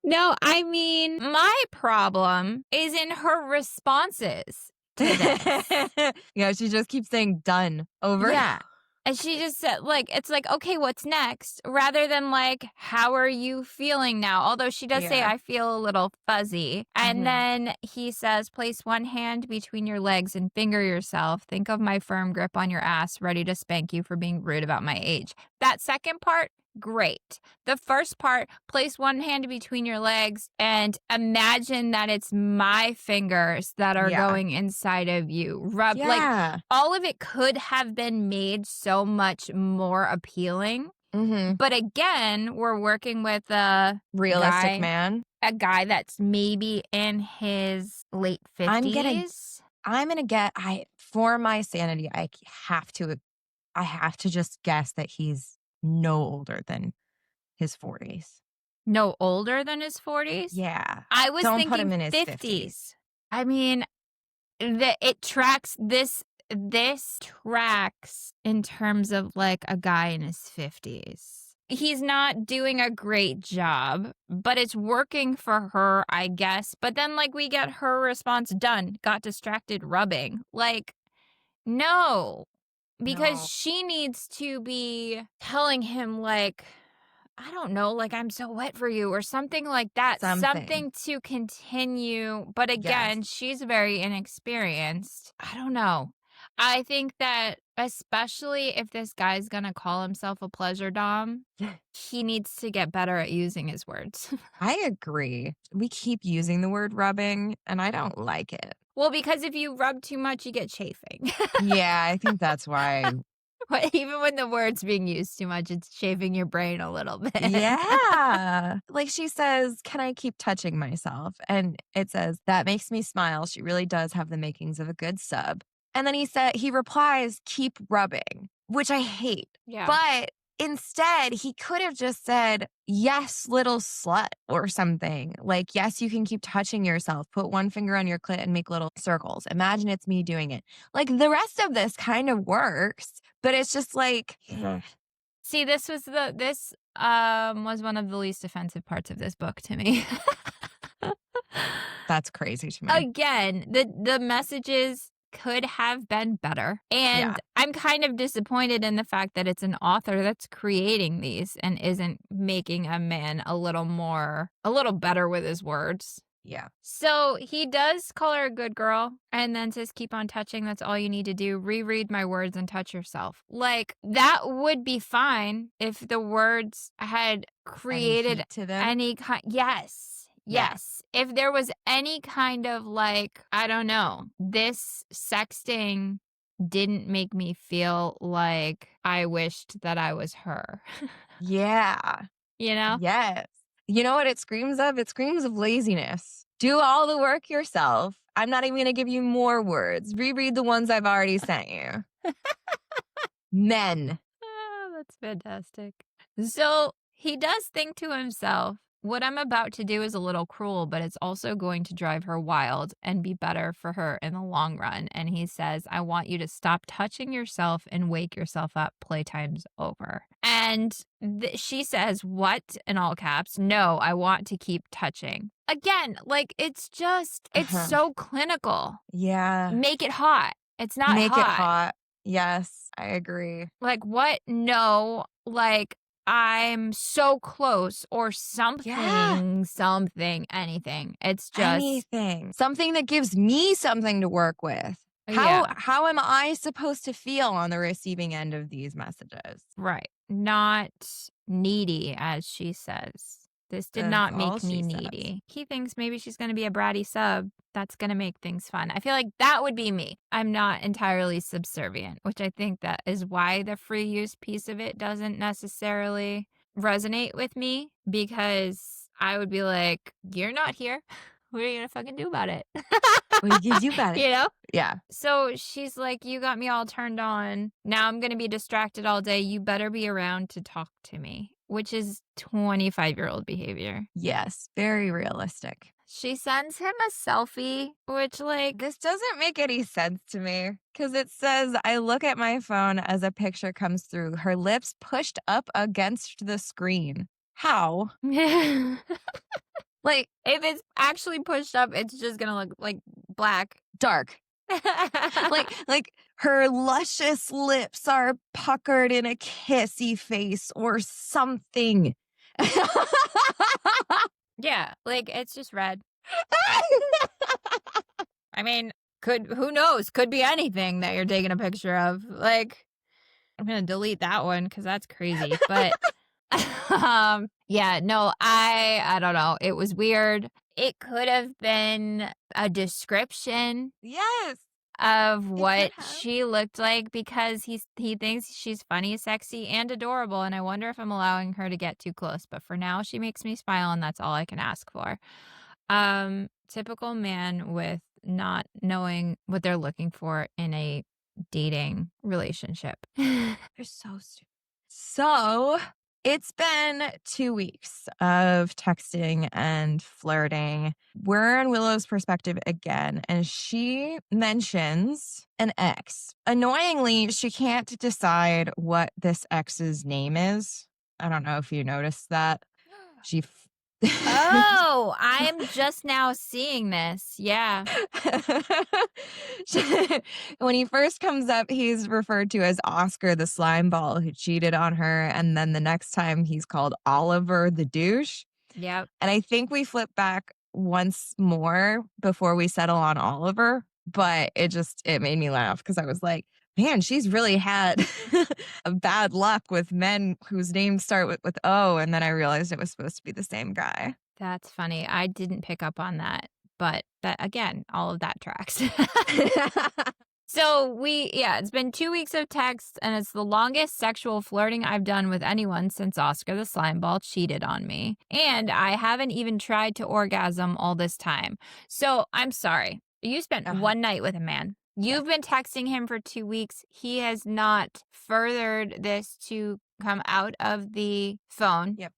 No, I mean, my problem is in her responses to this. Yeah, she just keeps saying done over. Yeah. And she just said, like, it's like, okay, what's next? Rather than like, how are you feeling now? Although she does say, I feel a little fuzzy. And then he says, place one hand between your legs and finger yourself. Think of my firm grip on your ass, ready to spank you for being rude about my age. That second part, great. The first part, place one hand between your legs and imagine that it's my fingers that are going inside of you. Rub, like, all of it could have been made so much more appealing. But again, we're working with a realistic man. A guy that's maybe in his late 50s. I'm gonna get, for my sanity, I have to just guess that he's no older than his 40s. No older than his 40s? Yeah. I was Don't thinking put him in his 50s. I mean, it tracks this tracks in terms of like a guy in his 50s. He's not doing a great job, but it's working for her, I guess. But then like we get her response, done, got distracted rubbing. Like, no. Because she needs to be telling him, like, I don't know, like, I'm so wet for you or something like that. Something to continue. But again, she's very inexperienced. I don't know. I think that especially if this guy's going to call himself a pleasure dom, he needs to get better at using his words. I agree. We keep using the word rubbing, and I don't like it. Well, because if you rub too much, you get chafing. Yeah, I think that's why. But even when the word's being used too much, it's chafing your brain a little bit. Yeah. Like she says, can I keep touching myself? And it says, that makes me smile. She really does have the makings of a good sub. And then he replies, keep rubbing, which I hate. Yeah. But instead, he could have just said, yes, little slut or something. Like, yes, you can keep touching yourself. Put one finger on your clit and make little circles. Imagine it's me doing it. Like, the rest of this kind of works, but it's just like... See, this was one of the least offensive parts of this book to me. That's crazy to me. Again, the messages could have been better. And I'm kind of disappointed in the fact that it's an author that's creating these and isn't making a man a little better with his words. Yeah. So he does call her a good girl and then says, keep on touching. That's all you need to do. Reread my words and touch yourself. Like, that would be fine if the words had created any kind. Yes. Yes. Yeah. If there was any kind of like, I don't know, this sexting didn't make me feel like I wished that I was her. Yeah. You know? Yes. You know what it screams of? It screams of laziness. Do all the work yourself. I'm not even going to give you more words. Reread the ones I've already sent you. Men. Oh, that's fantastic. So he does think to himself, what I'm about to do is a little cruel, but it's also going to drive her wild and be better for her in the long run. And he says, I want you to stop touching yourself and wake yourself up. Playtime's over. And she says, what? In all caps. No, I want to keep touching. Again, like, it's so clinical. Yeah. Make it hot. It's not Make it hot. Yes, I agree. Like, what? No, like, I'm so close or something, anything. It's just anything. Something that gives me something to work with. Yeah, How am I supposed to feel on the receiving end of these messages? right. Not needy, as she says. This did That's not all make she me says. needy. He thinks maybe she's going to be a bratty sub. That's going to make things fun. I feel like that would be me. I'm not entirely subservient, which I think that is why the free use piece of it doesn't necessarily resonate with me, because I would be like, you're not here. What are you going to fucking do about it? What do you do about it? You know? Yeah. So she's like, you got me all turned on. Now I'm going to be distracted all day. You better be around to talk to me, which is 25-year-old behavior. Yes. Very realistic. She sends him a selfie, which, like, This doesn't make any sense to me because it says, I look at my phone as a picture comes through, her lips pushed up against the screen. How? if Like, it's actually pushed up, it's just going to look like black. dark. Like her luscious lips are puckered in a kissy face or something. Yeah, like, it's just red. I mean, who knows? Could be anything that you're taking a picture of. Like, I'm gonna delete that one because that's crazy. But yeah, no, I don't know. It was weird. It could have been a description Yes. of It could what have. she looked like, because he thinks she's funny, sexy, and adorable, and I wonder if I'm allowing her to get too close. But for now, she makes me smile, and that's all I can ask for. Typical man with not knowing what they're looking for in a dating relationship. They're so stupid. So it's been 2 weeks of texting and flirting. We're in Willow's perspective again, and she mentions an ex. Annoyingly, she can't decide what this ex's name is. I don't know if you noticed that. She. Oh, I'm just now seeing this. Yeah. When he first comes up, he's referred to as Oscar the slime ball who cheated on her. And then the next time he's called Oliver the douche. Yep. And I think we flip back once more before we settle on Oliver. But it made me laugh because I was like, man, she's really had a bad luck with men whose names start with O. And then I realized it was supposed to be the same guy. That's funny. I didn't pick up on that. But that, again, all of that tracks. So it's been 2 weeks of text, and it's the longest sexual flirting I've done with anyone since Oscar the Slimeball cheated on me. And I haven't even tried to orgasm all this time. So I'm sorry. You spent one night with a man. You've been texting him for 2 weeks. He has not furthered this to come out of the phone. Yep.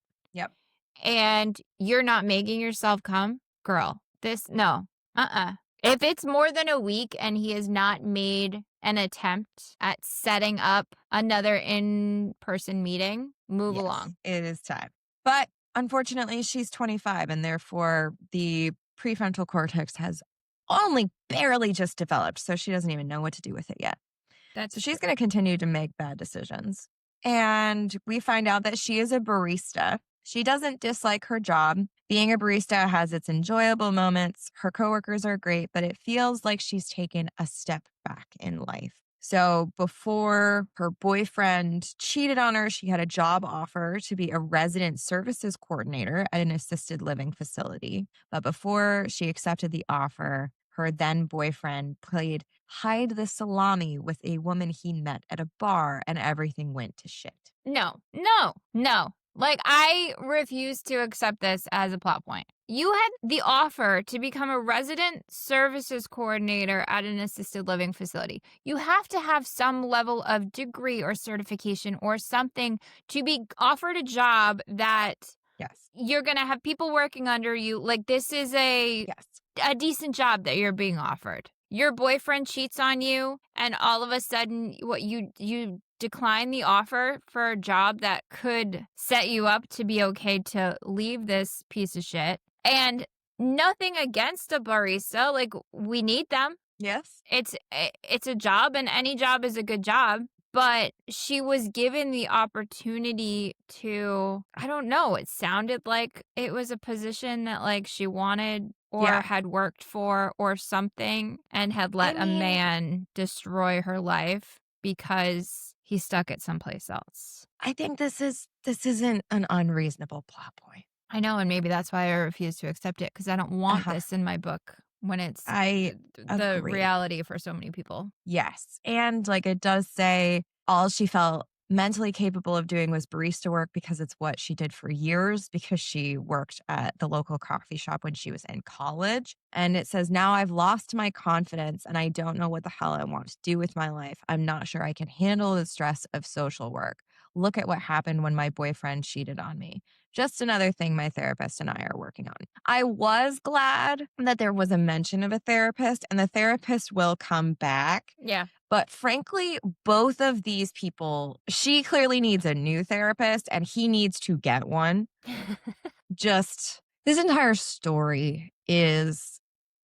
And you're not making yourself come? Girl, no. If it's more than a week and he has not made an attempt at setting up another in-person meeting, move along. It is time. But unfortunately, she's 25, and therefore the prefrontal cortex has only barely just developed, so she doesn't even know what to do with it yet. So she's going to continue to make bad decisions. And we find out that she is a barista. She doesn't dislike her job. Being a barista has its enjoyable moments. Her coworkers are great, but it feels like she's taken a step back in life. So before her boyfriend cheated on her, she had a job offer to be a resident services coordinator at an assisted living facility. But before she accepted the offer, her then boyfriend played hide the salami with a woman he met at a bar, and everything went to shit. No. Like, I refuse to accept this as a plot point. You had the offer to become a resident services coordinator at an assisted living facility. You have to have some level of degree or certification or something to be offered a job that you're going to have people working under you. Like, this is a decent job that you're being offered. Your boyfriend cheats on you, and all of a sudden, you decline the offer for a job that could set you up to be okay to leave this piece of shit. And nothing against a barista. Like, we need them. Yes. It's a job, and any job is a good job. But she was given the opportunity to, I don't know, it sounded like it was a position that, like, she wanted or Yeah. had worked for or something and had I let a mean, man destroy her life because he stuck it someplace else. I think this isn't an unreasonable plot point. I know, and maybe that's why I refuse to accept it because I don't want Uh-huh. this in my book when it's I the agree. reality for so many people. Yes. And like it does say all she felt mentally capable of doing was barista work because it's what she did for years because she worked at the local coffee shop when she was in college. And it says, now I've lost my confidence and I don't know what the hell I want to do with my life. I'm not sure I can handle the stress of social work. Look at what happened when my boyfriend cheated on me. Just another thing my therapist and I are working on. I was glad that there was a mention of a therapist, and the therapist will come back. Yeah. But frankly, both of these people, she clearly needs a new therapist and he needs to get one. Just this entire story is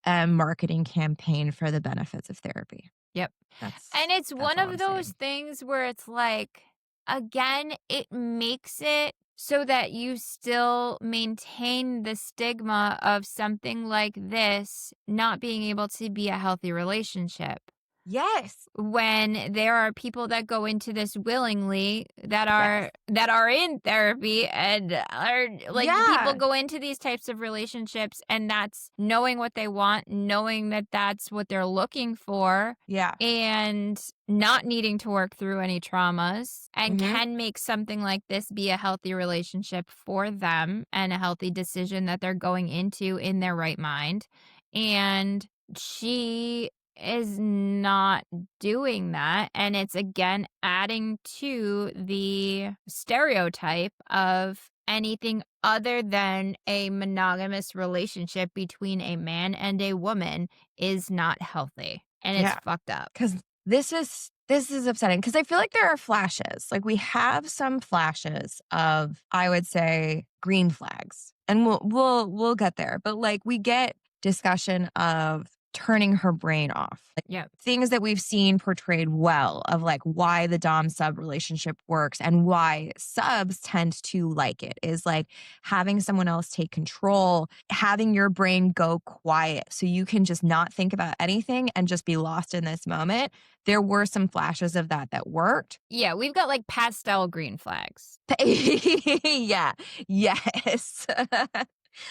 a marketing campaign for the benefits of therapy. Yep. That's And it's that's one all of I'm those saying. things where it's like, again, it makes it so that you still maintain the stigma of something like this not being able to be a healthy relationship. Yes. When there are people that go into this willingly Yes. that are in therapy and are like the people Yeah. go into these types of relationships and that's knowing what they want, knowing that that's what they're looking for Yeah. and not needing to work through any traumas and Mhm. can make something like this be a healthy relationship for them and a healthy decision that they're going into in their right mind. And she is not doing that. And it's again adding to the stereotype of anything other than a monogamous relationship between a man and a woman is not healthy. And it's Yeah. fucked up. Cuz this is upsetting cuz I feel like there are flashes. Like we have some flashes of I would say green flags. And we'll get there. But like we get discussion of turning her brain off. Like Yep. things that we've seen portrayed well of like why the dom sub relationship works and why subs tend to like it is like having someone else take control, having your brain go quiet so you can just not think about anything and just be lost in this moment. There were some flashes of that worked. Yeah, we've got like pastel green flags. Yeah. Yes.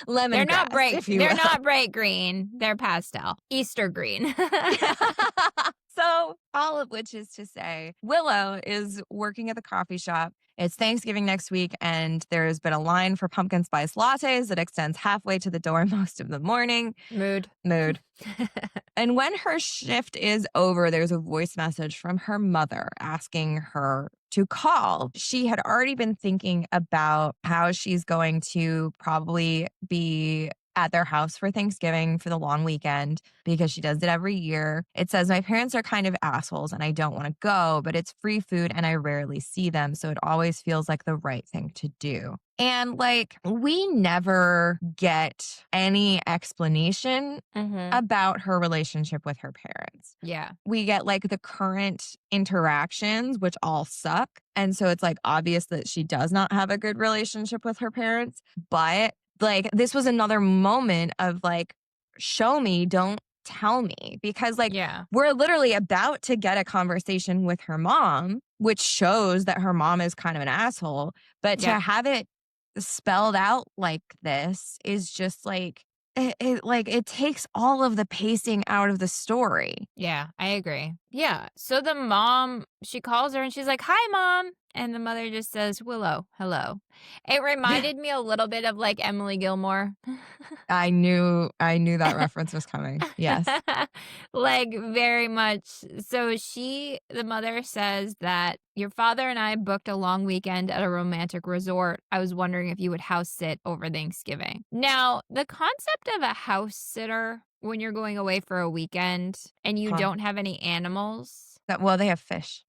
Lemongrass, if you They're will. not bright green. They're pastel. Easter green. So, all of which is to say, Willow is working at the coffee shop. It's Thanksgiving next week, and there's been a line for pumpkin spice lattes that extends halfway to the door most of the morning. Mood. Mood. And when her shift is over, there's a voice message from her mother asking her to call. She had already been thinking about how she's going to probably be at their house for Thanksgiving for the long weekend because she does it every year. It says, my parents are kind of assholes and I don't want to go, but it's free food and I rarely see them. So it always feels like the right thing to do. And like, we never get any explanation Mm-hmm. about her relationship with her parents. Yeah. We get like the current interactions, which all suck. And so it's like obvious that she does not have a good relationship with her parents. But like, this was another moment of like, show me, don't tell me. Because like, Yeah. we're literally about to get a conversation with her mom, which shows that her mom is kind of an asshole. But to Yeah. have it spelled out like this is just like, it takes all of the pacing out of the story. Yeah, I agree. Yeah. So the mom, she calls her and she's like, "Hi, mom." And the mother just says, "Willow, hello." It reminded me a little bit of like Emily Gilmore. I knew that reference was coming. Yes. Like very much. So the mother says that your father and I booked a long weekend at a romantic resort. I was wondering if you would house sit over Thanksgiving. Now, the concept of a house sitter when you're going away for a weekend and you Huh. don't have any animals, Well, they have fish.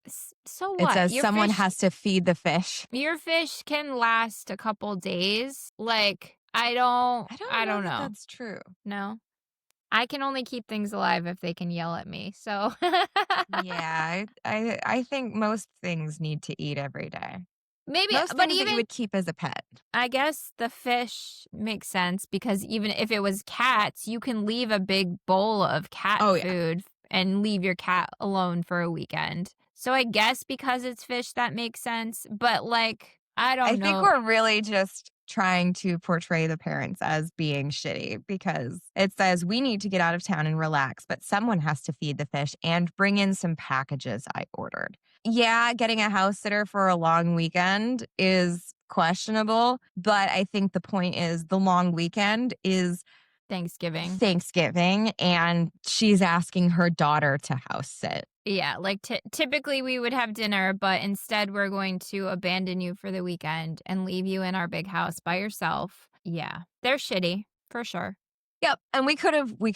so It what? says someone has to feed the fish. Your fish can last a couple days. Like, I don't I know don't that know. that's true. No. I can only keep things alive if they can yell at me. So, Yeah, I think most things need to eat every day. Maybe, Most but things that you even would keep as a pet. I guess the fish makes sense because even if it was cats, you can leave a big bowl of cat Oh, yeah. food and leave your cat alone for a weekend. So I guess because it's fish, that makes sense. But like, I I don't think know. we're really just trying to portray the parents as being shitty because it says we need to get out of town and relax, but someone has to feed the fish and bring in some packages I ordered. Yeah, getting a house sitter for a long weekend is questionable, but I think the point is the long weekend is Thanksgiving. Thanksgiving and she's asking her daughter to house sit. Yeah, like typically we would have dinner, but instead we're going to abandon you for the weekend and leave you in our big house by yourself. Yeah, they're shitty for sure. Yep, and we could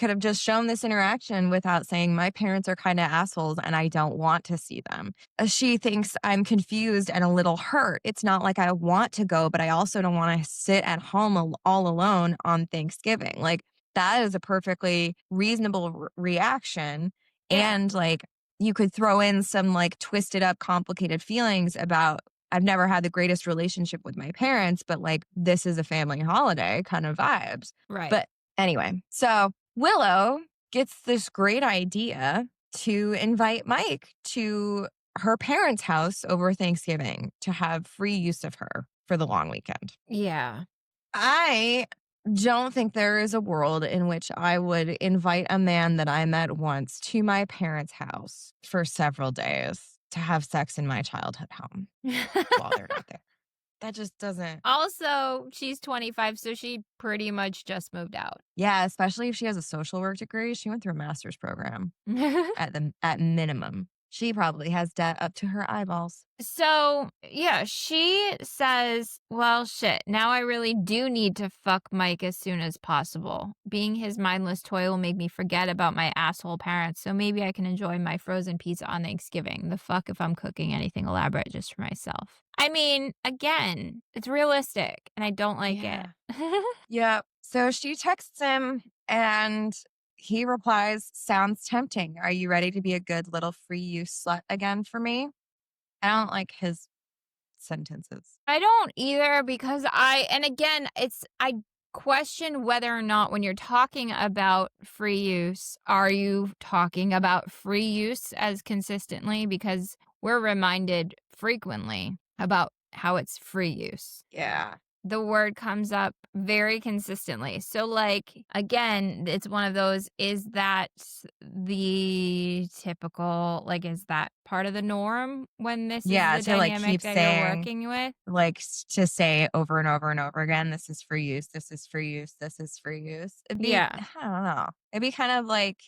have just shown this interaction without saying my parents are kind of assholes and I don't want to see them. She thinks I'm confused and a little hurt. It's not like I want to go, but I also don't want to sit at home all alone on Thanksgiving. Like that is a perfectly reasonable reaction Yeah, and like you could throw in some like twisted up complicated feelings about I've never had the greatest relationship with my parents, but like this is a family holiday kind of vibes. right. But anyway, so Willow gets this great idea to invite Mike to her parents' house over Thanksgiving to have free use of her for the long weekend. Yeah. I don't think there is a world in which I would invite a man that I met once to my parents' house for several days to have sex in my childhood home while they're not there. That just doesn't. Also, she's 25, so she pretty much just moved out. Yeah, especially if she has a social work degree. She went through a master's program at minimum. She probably has debt up to her eyeballs. So, yeah, she says, well, shit, now I really do need to fuck Mike as soon as possible. Being his mindless toy will make me forget about my asshole parents, so maybe I can enjoy my frozen pizza on Thanksgiving. The fuck if I'm cooking anything elaborate just for myself. I mean, again, it's realistic, and I don't like it. Yeah. So she texts him and he replies, sounds tempting. Are you ready to be a good little free use slut again for me? I don't like his sentences. I don't either because I question whether or not when you're talking about free use, are you talking about free use as consistently? Because we're reminded frequently about how it's free use. Yeah. The word comes up very consistently. So, like, again, it's one of those, is that the typical, like, is that part of the norm when this is Yeah. the To like dynamic keep that you're saying, working with? like to say over and over and over again, this is for use, this is for use, this is for use. It'd be, Yeah. I don't know. It'd be kind of like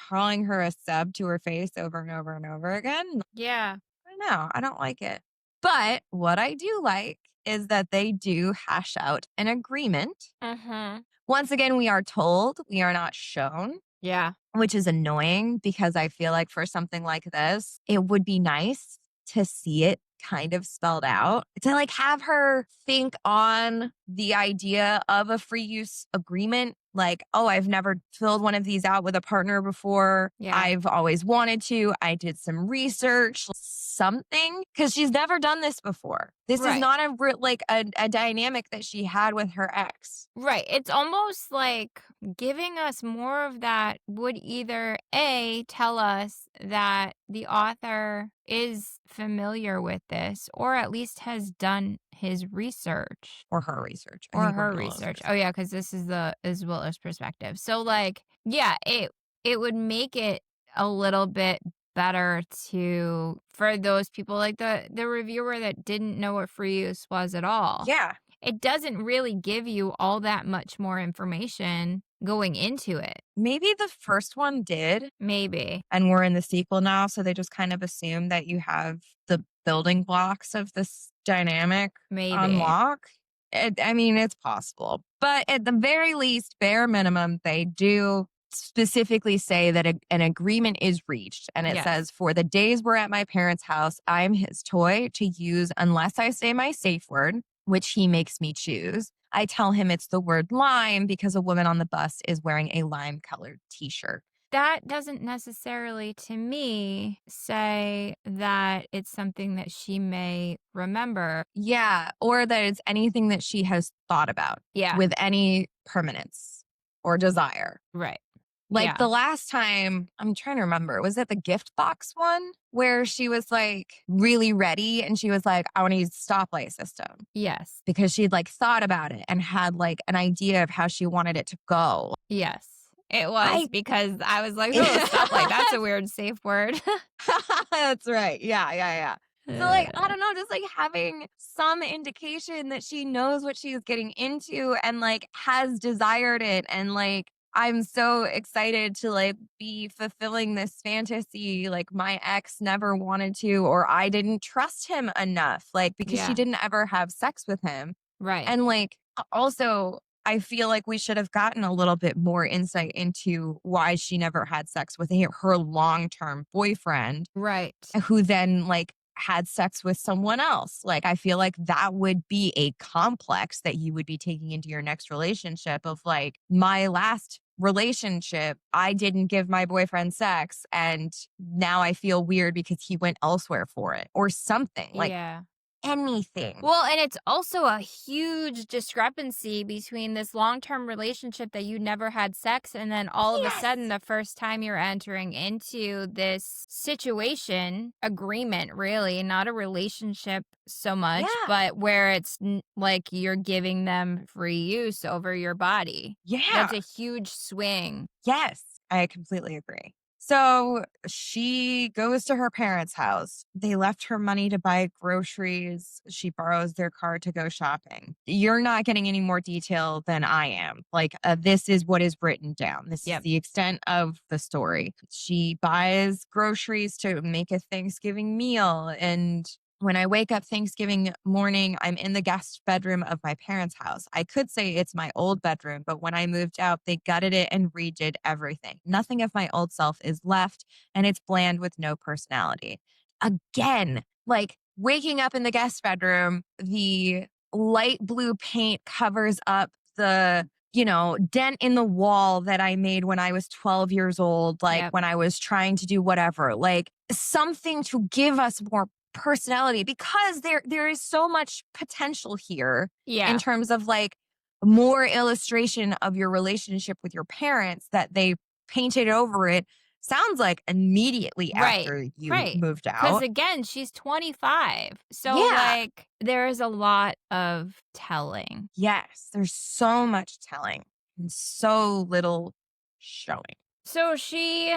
calling her a sub to her face over and over and over again. Yeah. I don't know. I don't like it. But what I do like is that they do hash out an agreement. Mm-hmm. Once again, we are told, we are not shown, Yeah. which is annoying because I feel like for something like this, it would be nice to see it kind of spelled out, to like have her think on the idea of a free use agreement. Like, oh, I've never filled one of these out with a partner before. Yeah. I've always wanted to. I did some research, something, because she's never done this before. This is Right. not a dynamic that she had with her ex. Right. It's almost like giving us more of that would either A, tell us that the author is familiar with this or at least has done his research Or her research. I or think we're her Willow's research. Oh yeah, because this is Willow's perspective. So like, yeah, it would make it a little bit better to for those people like the reviewer that didn't know what free use was at all. Yeah. It doesn't really give you all that much more information going into it. Maybe the first one did. Maybe. And we're in the sequel now. So they just kind of assume that you have the building blocks of this dynamic Maybe. on lock. I mean, it's possible. But at the very least, bare minimum, they do specifically say that an agreement is reached. And it Yes. says, for the days we're at my parents' house, I'm his toy to use unless I say my safe word, which he makes me choose. I tell him it's the word lime because a woman on the bus is wearing a lime colored t-shirt. that doesn't necessarily, to me, say that it's something that she may remember. Yeah. Or that it's anything that she has thought about Yeah. with any permanence or desire. Right. Like Yeah. the last time, I'm trying to remember, was it the gift box one where she was like really ready and she was like, I want to use the stoplight system Yes. because she'd like thought about it and had like an idea of how she wanted it to go. Yes. It was I because I was like, oh, stoplight. That's a weird safe word. That's right. Yeah. So like, I don't know, just like having some indication that she knows what she's getting into and like has desired it. And like, I'm so excited to like be fulfilling this fantasy. Like my ex never wanted to, or I didn't trust him enough, like because she Yeah. didn't ever have sex with him. Right. And like, also, I feel like we should have gotten a little bit more insight into why she never had sex with her long-term boyfriend, Right. who then like had sex with someone else. Like, I feel like that would be a complex that you would be taking into your next relationship of like, my last relationship, I didn't give my boyfriend sex and now I feel weird because he went elsewhere for it or something. Like Yeah. anything. Well, and it's also a huge discrepancy between this long-term relationship that you never had sex and then all of a sudden Yes. the first time you're entering into this situation, agreement really, not a relationship so much, Yeah. but where it's like you're giving them free use over your body. Yeah. That's a huge swing. Yes, I completely agree. So she goes to her parents' house. They left her money to buy groceries. She borrows their car to go shopping. You're not getting any more detail than I am. Like, this is what is written down. This is the extent of the story. She buys groceries to make a Thanksgiving meal. And when I wake up Thanksgiving morning, I'm in the guest bedroom of my parents' house. I could say it's my old bedroom, but when I moved out, they gutted it and redid everything. Nothing of my old self is left, and it's bland with no personality. Again, like waking up in the guest bedroom, the light blue paint covers up the dent in the wall that I made when I was 12 years old, like when I was trying to do whatever, like something to give us more personality because there is so much potential here in terms of like more illustration of your relationship with your parents that they painted over it. Sounds like immediately after you moved Because out. again, she's 25. So, Yeah. like, there is a lot of telling. Yes, there's so much telling and so little showing. So she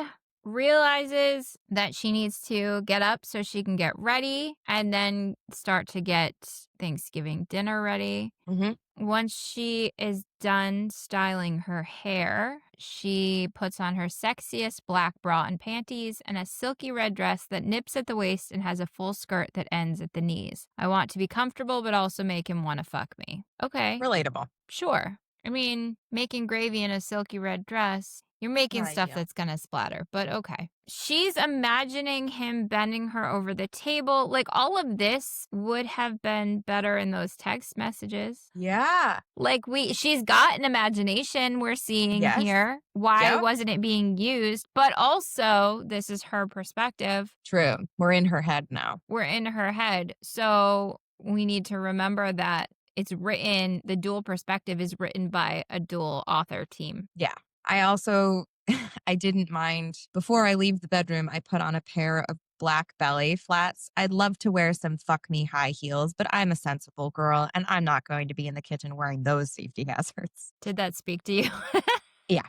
realizes that she needs to get up so she can get ready and then start to get Thanksgiving dinner ready. Mm-hmm. Once she is done styling her hair, she puts on her sexiest black bra and panties and a silky red dress that nips at the waist and has a full skirt that ends at the knees. I want to be comfortable, but also make him want to fuck me. Okay. Relatable. Sure. I mean, making gravy in a silky red dress, you're making Not stuff ideal. that's going to splatter, but okay. She's imagining him bending her over the table. Like, all of this would have been better in those text messages. Yeah. Like, she's got an imagination we're seeing here. Why wasn't it being used? But also, this is her perspective. True. We're in her head now. We're in her head. So we need to remember that it's written, the dual perspective is written by a dual author team. Yeah. I also, I didn't mind. Before I leave the bedroom, I put on a pair of black ballet flats. I'd love to wear some fuck me high heels, but I'm a sensible girl and I'm not going to be in the kitchen wearing those safety hazards. Did that speak to you? Yeah.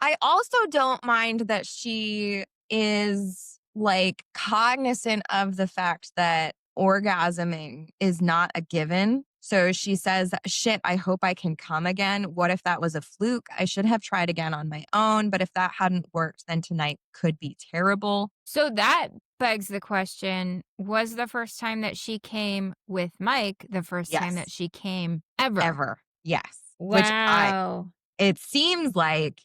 I also don't mind that she is like cognizant of the fact that orgasming is not a given. So she says, shit, I hope I can come again. What if that was a fluke? I should have tried again on my own. But if that hadn't worked, then tonight could be terrible. So that begs the question, was the first time that she came with Mike the first time that she came ever? Ever. Yes. Wow. It seems like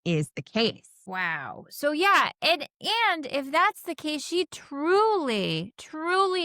is the case. Wow. So yeah, and if that's the case, she truly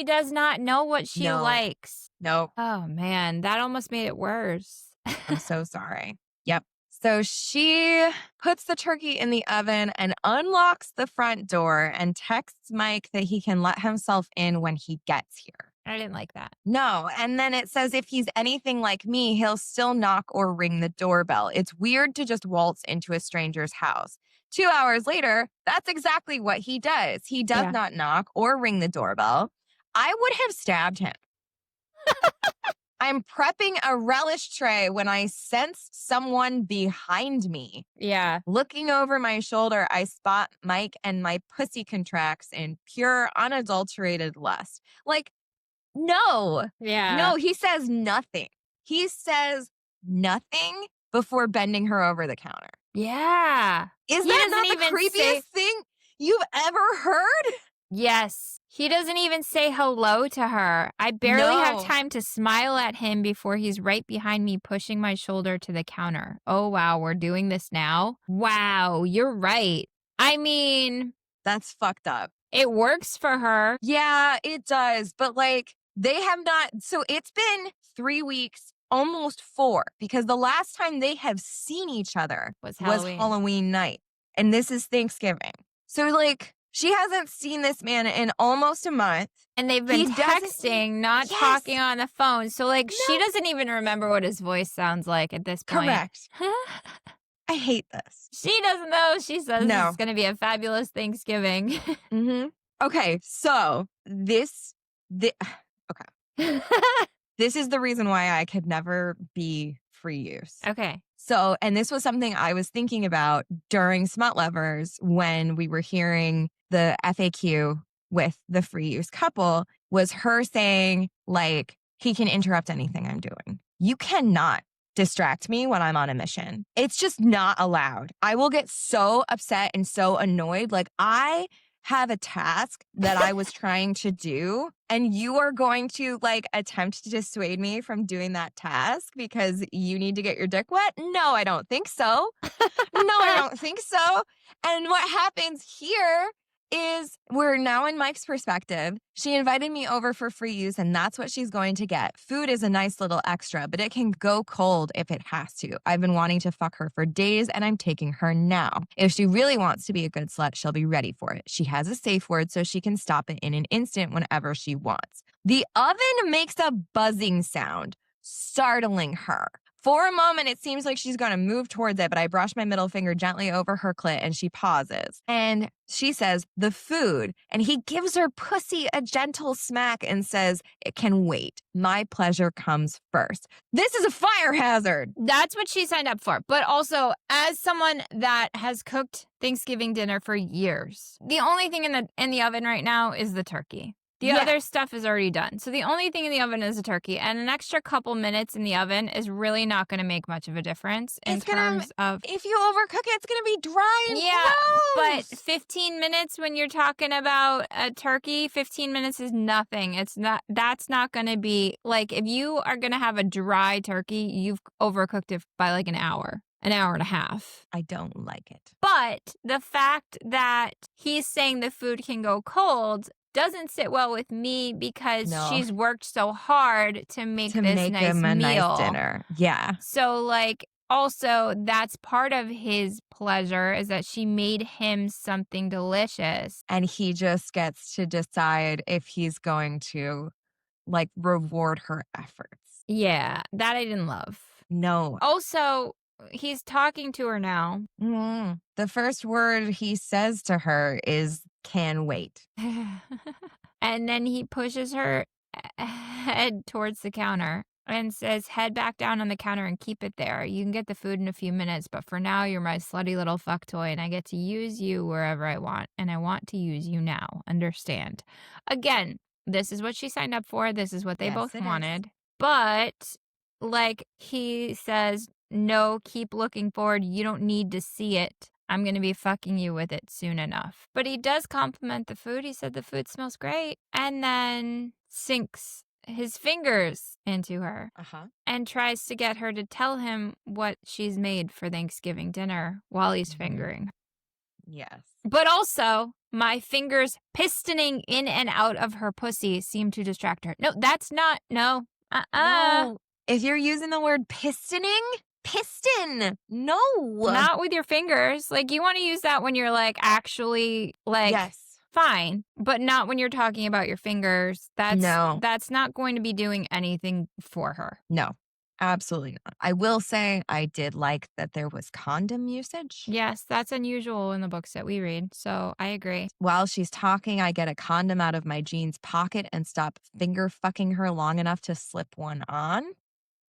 does not know what she likes. Nope. Oh man, that almost made it worse. I'm so sorry. Yep. So she puts the turkey in the oven and unlocks the front door and texts Mike that he can let himself in when he gets here. I didn't like that. No. And then it says if he's anything like me, he'll still knock or ring the doorbell. It's weird to just waltz into a stranger's house. 2 hours later, that's exactly what he does. He does not knock or ring the doorbell. I would have stabbed him. I'm prepping a relish tray when I sense someone behind me. Yeah. Looking over my shoulder, I spot Mike and my pussy contracts in pure, unadulterated lust. Like, no. Yeah. No, he says nothing. He says nothing before bending her over the counter. Yeah. Is He that doesn't not the even creepiest thing you've ever heard? Yes. He doesn't even say hello to her. I barely have No. time to smile at him before he's right behind me, pushing my shoulder to the counter. Oh, wow. We're doing this now? Wow. You're right. I mean, That's fucked up. it works for her. Yeah, it does. But like, they have not. So it's been 3 weeks, almost 4, because the last time they have seen each other Was was Halloween. Halloween night. And this is Thanksgiving. So like, she hasn't seen this man in almost a month. And they've He been doesn't- texting, not Yes. talking on the phone. So, like, she No. doesn't even remember what his voice sounds like at this point. Correct. I hate this. She doesn't know. She says No. it's going to be a fabulous Thanksgiving. Mm-hmm. Okay, so this is the reason why I could never be free use. Okay. So, and this was something I was thinking about during Smut Lovers when we were hearing the FAQ with the free use couple, was her saying, like, he can interrupt anything I'm doing. You cannot distract me when I'm on a mission. It's just not allowed. I will get so upset and so annoyed. Like, I have a task that I was trying to do, and you are going to like attempt to dissuade me from doing that task because you need to get your dick wet? No, I don't think so. No, I don't think so. And what happens here is we're now in Mike's perspective. She invited me over for free use, and that's what she's going to get. Food is a nice little extra, but it can go cold if it has to. I've been wanting to fuck her for days, and I'm taking her now. If she really wants to be a good slut, she'll be ready for it. She has a safe word, so she can stop it in an instant whenever she wants. The oven makes a buzzing sound, startling her. For a moment, it seems like she's going to move towards it, but I brush my middle finger gently over her clit and she pauses. And she says, the food. And he gives her pussy a gentle smack and says, it can wait. My pleasure comes first. This is a fire hazard. That's what she signed up for. But also, as someone that has cooked Thanksgiving dinner for years, the only thing in the oven right now is the turkey. The other stuff is already done. So the only thing in the oven is the turkey. And an extra couple minutes in the oven is really not going to make much of a difference in terms of... If you overcook it, it's going to be dry and gross. But 15 minutes when you're talking about a turkey, 15 minutes is nothing. That's not going to be... Like, if you are going to have a dry turkey, you've overcooked it by like an hour and a half. I don't like it. But the fact that he's saying the food can go cold doesn't sit well with me because she's worked so hard to make this nice him a meal. nice dinner. Yeah. So, like, also that's part of his pleasure is that she made him something delicious. And he just gets to decide if he's going to, like, reward her efforts. Yeah, that I didn't love. No. Also, he's talking to her now. The first word he says to her is, can wait. And then he pushes her head towards the counter and says, head back down on the counter and keep it there. You can get the food in a few minutes, but for now, you're my slutty little fuck toy, and I get to use you wherever I want, and I want to use you now. Understand? Again, this is what she signed up for. This is what they both wanted. But, like, he says, no, keep looking forward. You don't need to see it. I'm going to be fucking you with it soon enough. But he does compliment the food. He said the food smells great. And then sinks his fingers into her and tries to get her to tell him what she's made for Thanksgiving dinner while he's fingering. Yes. But also, my fingers pistoning in and out of her pussy seem to distract her. No, that's not. No. No. If you're using the word pistoning, piston. No. Not with your fingers. Like, you want to use that when you're, like, actually, like, yes. fine, but not when you're talking about your fingers. No. That's not going to be doing anything for her. No. Absolutely not. I will say I did like that there was condom usage. Yes, that's unusual in the books that we read, so I agree. While she's talking, I get a condom out of my jeans pocket and stop finger fucking her long enough to slip one on.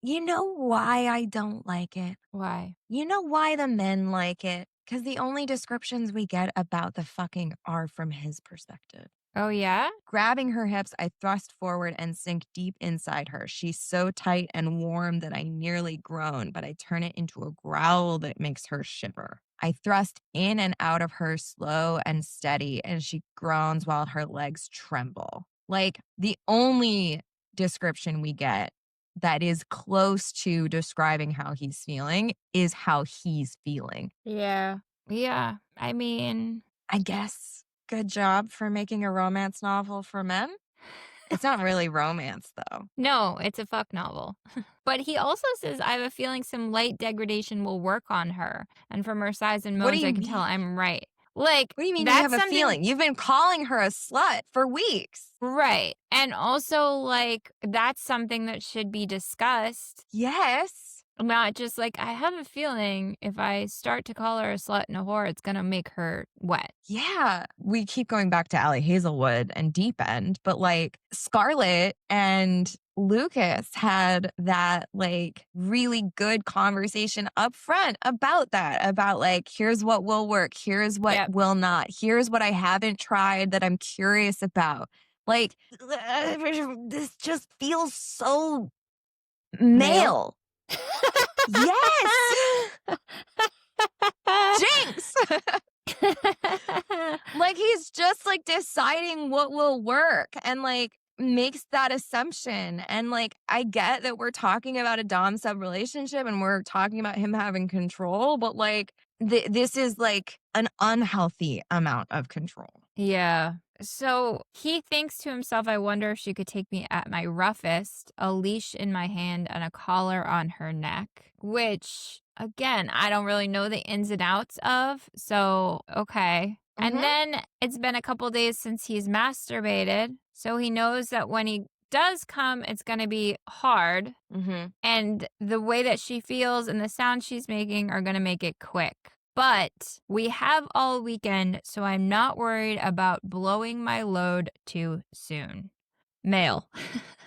You know why I don't like it? Why? You know why the men like it? Because the only descriptions we get about the fucking are from his perspective. Oh, yeah? Grabbing her hips, I thrust forward and sink deep inside her. She's so tight and warm that I nearly groan, but I turn it into a growl that makes her shiver. I thrust in and out of her slow and steady, and she groans while her legs tremble. Like, the only description we get that is close to describing how he's feeling is how he's feeling. Yeah. Yeah. I mean, I guess good job for making a romance novel for men. It's not really romance, though. no, it's a fuck novel. But he also says, I have a feeling some light degradation will work on her. And from her size and What do moans, you I can tell mean? I'm right. Like, What do you mean you that's have a something, feeling? You've been calling her a slut for weeks. right. And also, like, that's something that should be discussed. Yes. Not just like, I have a feeling if I start to call her a slut and a whore, it's going to make her wet. Yeah. We keep going back to Allie Hazelwood and Deep End, but like Scarlett and Lucas had that like really good conversation up front about that, about like, here's what will work, here's what Yep. will not, here's what I haven't tried that I'm curious about. Like, this just feels so male. Yes. Jinx. Like, he's just like deciding what will work and like makes that assumption. And like, I get that we're talking about a dom sub relationship and we're talking about him having control, but like this is like an unhealthy amount of control. Yeah. So he thinks to himself, I wonder if she could take me at my roughest, a leash in my hand and a collar on her neck, which, again, I don't really know the ins and outs of. So, okay. And then it's been a couple days since he's masturbated. So he knows that when he does come, it's going to be hard. And the way that she feels and the sound she's making are going to make it quick. But we have all weekend, so I'm not worried about blowing my load too soon. Male.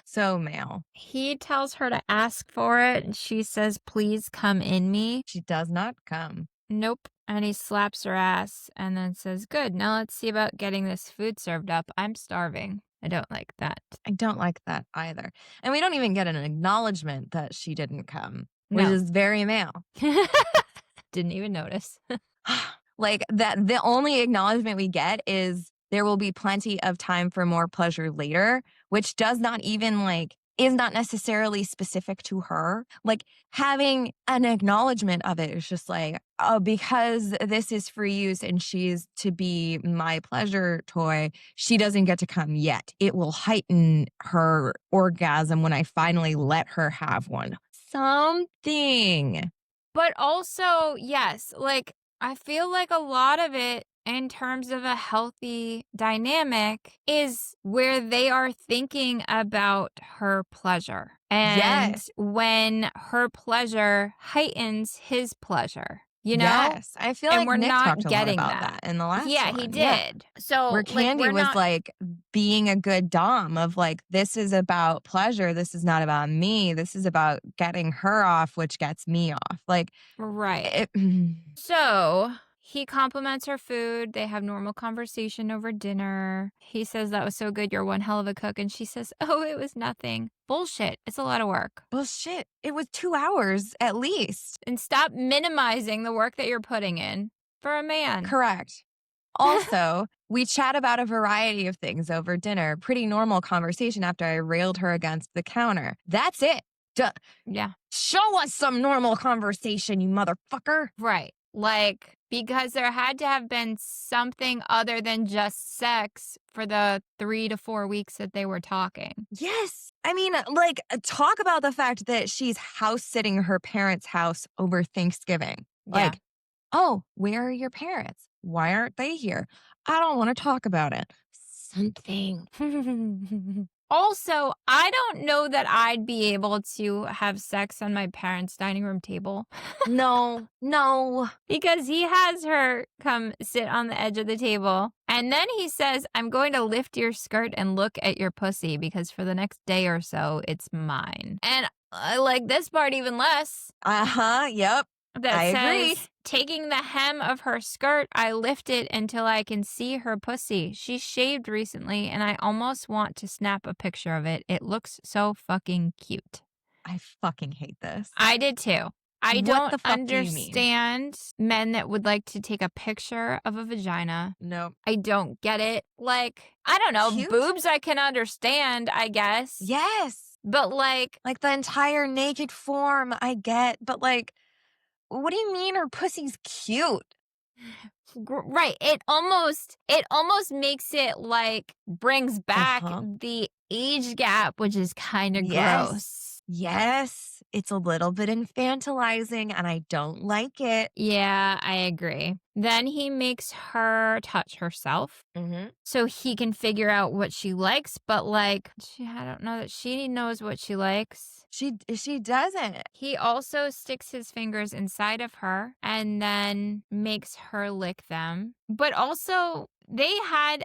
So male. He tells her to ask for it, and she says, please come in me. She does not come. Nope. And he slaps her ass and then says, good, now let's see about getting this food served up. I'm starving. I don't like that. I don't like that either. And we don't even get an acknowledgement that she didn't come, No. which is very male. Didn't even notice. Like that, the only acknowledgement we get is there will be plenty of time for more pleasure later, which does not even like, is not necessarily specific to her. Like having an acknowledgement of it is just like, oh, because this is free use and she's to be my pleasure toy, she doesn't get to come yet. It will heighten her orgasm when I finally let her have one. Something. But also, yes, like, I feel like a lot of it in terms of a healthy dynamic is where they are thinking about her pleasure. And Yes. when her pleasure heightens his pleasure, you know? Yes. I feel And like we're Nick not talked a lot getting about that. that in the last Yeah, one. he did. Yeah. So Where Candy we're was not, like being a good dom of like, this is about pleasure. This is not about me. This is about getting her off, which gets me off. Like, right. it, So he compliments her food. They have normal conversation over dinner. He says, that was so good. You're one hell of a cook. And she says, oh, it was nothing. Bullshit. It's a lot of work. well, shit. It was 2 hours at least. And stop minimizing the work that you're putting in for a man. Correct. Also, we chat about a variety of things over dinner. Pretty normal conversation after I railed her against the counter. That's it. Duh. Yeah. Show us some normal conversation, you motherfucker. Right. Like, because there had to have been something other than just sex for the 3 to 4 weeks that they were talking. Yes. I mean, like, talk about the fact that she's house sitting her parents' house over Thanksgiving. Yeah. Like, oh, where are your parents? Why aren't they here? I don't want to talk about it. Something. Also, I don't know that I'd be able to have sex on my parents' dining room table. No. Because he has her come sit on the edge of the table. And then he says, I'm going to lift your skirt and look at your pussy because for the next day or so, it's mine. And I like this part even less. Yep. That I says, agree. taking the hem of her skirt, I lift it until I can see her pussy. She shaved recently, and I almost want to snap a picture of it. It looks so fucking cute. I fucking hate this. I did too. I What don't the fuck do you mean? understand men that would like to take a picture of a vagina. Nope. I don't get it. Like, I don't know. Cute? Boobs I can understand, I guess. Yes. But like the entire naked form, I get. But like, what do you mean her pussy's cute? right, it almost makes it like brings back the age gap, which is kind of gross. Yes. It's a little bit infantilizing and I don't like it. Yeah, I agree. Then he makes her touch herself so he can figure out what she likes. But like, I don't know that she knows what she likes. She doesn't. He also sticks his fingers inside of her and then makes her lick them. But also, they had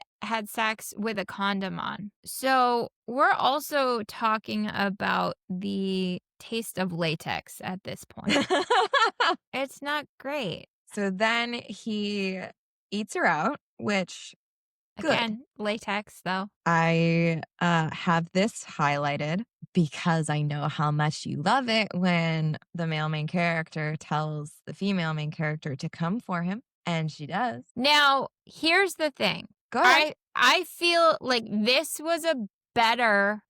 sex with a condom on. So we're also talking about the taste of latex at this point. It's not great. So then he eats her out, which good. Again, latex though. I have this highlighted because I know how much you love it when the male main character tells the female main character to come for him, and she does. Now, here's the thing. Go ahead. I feel like this was a better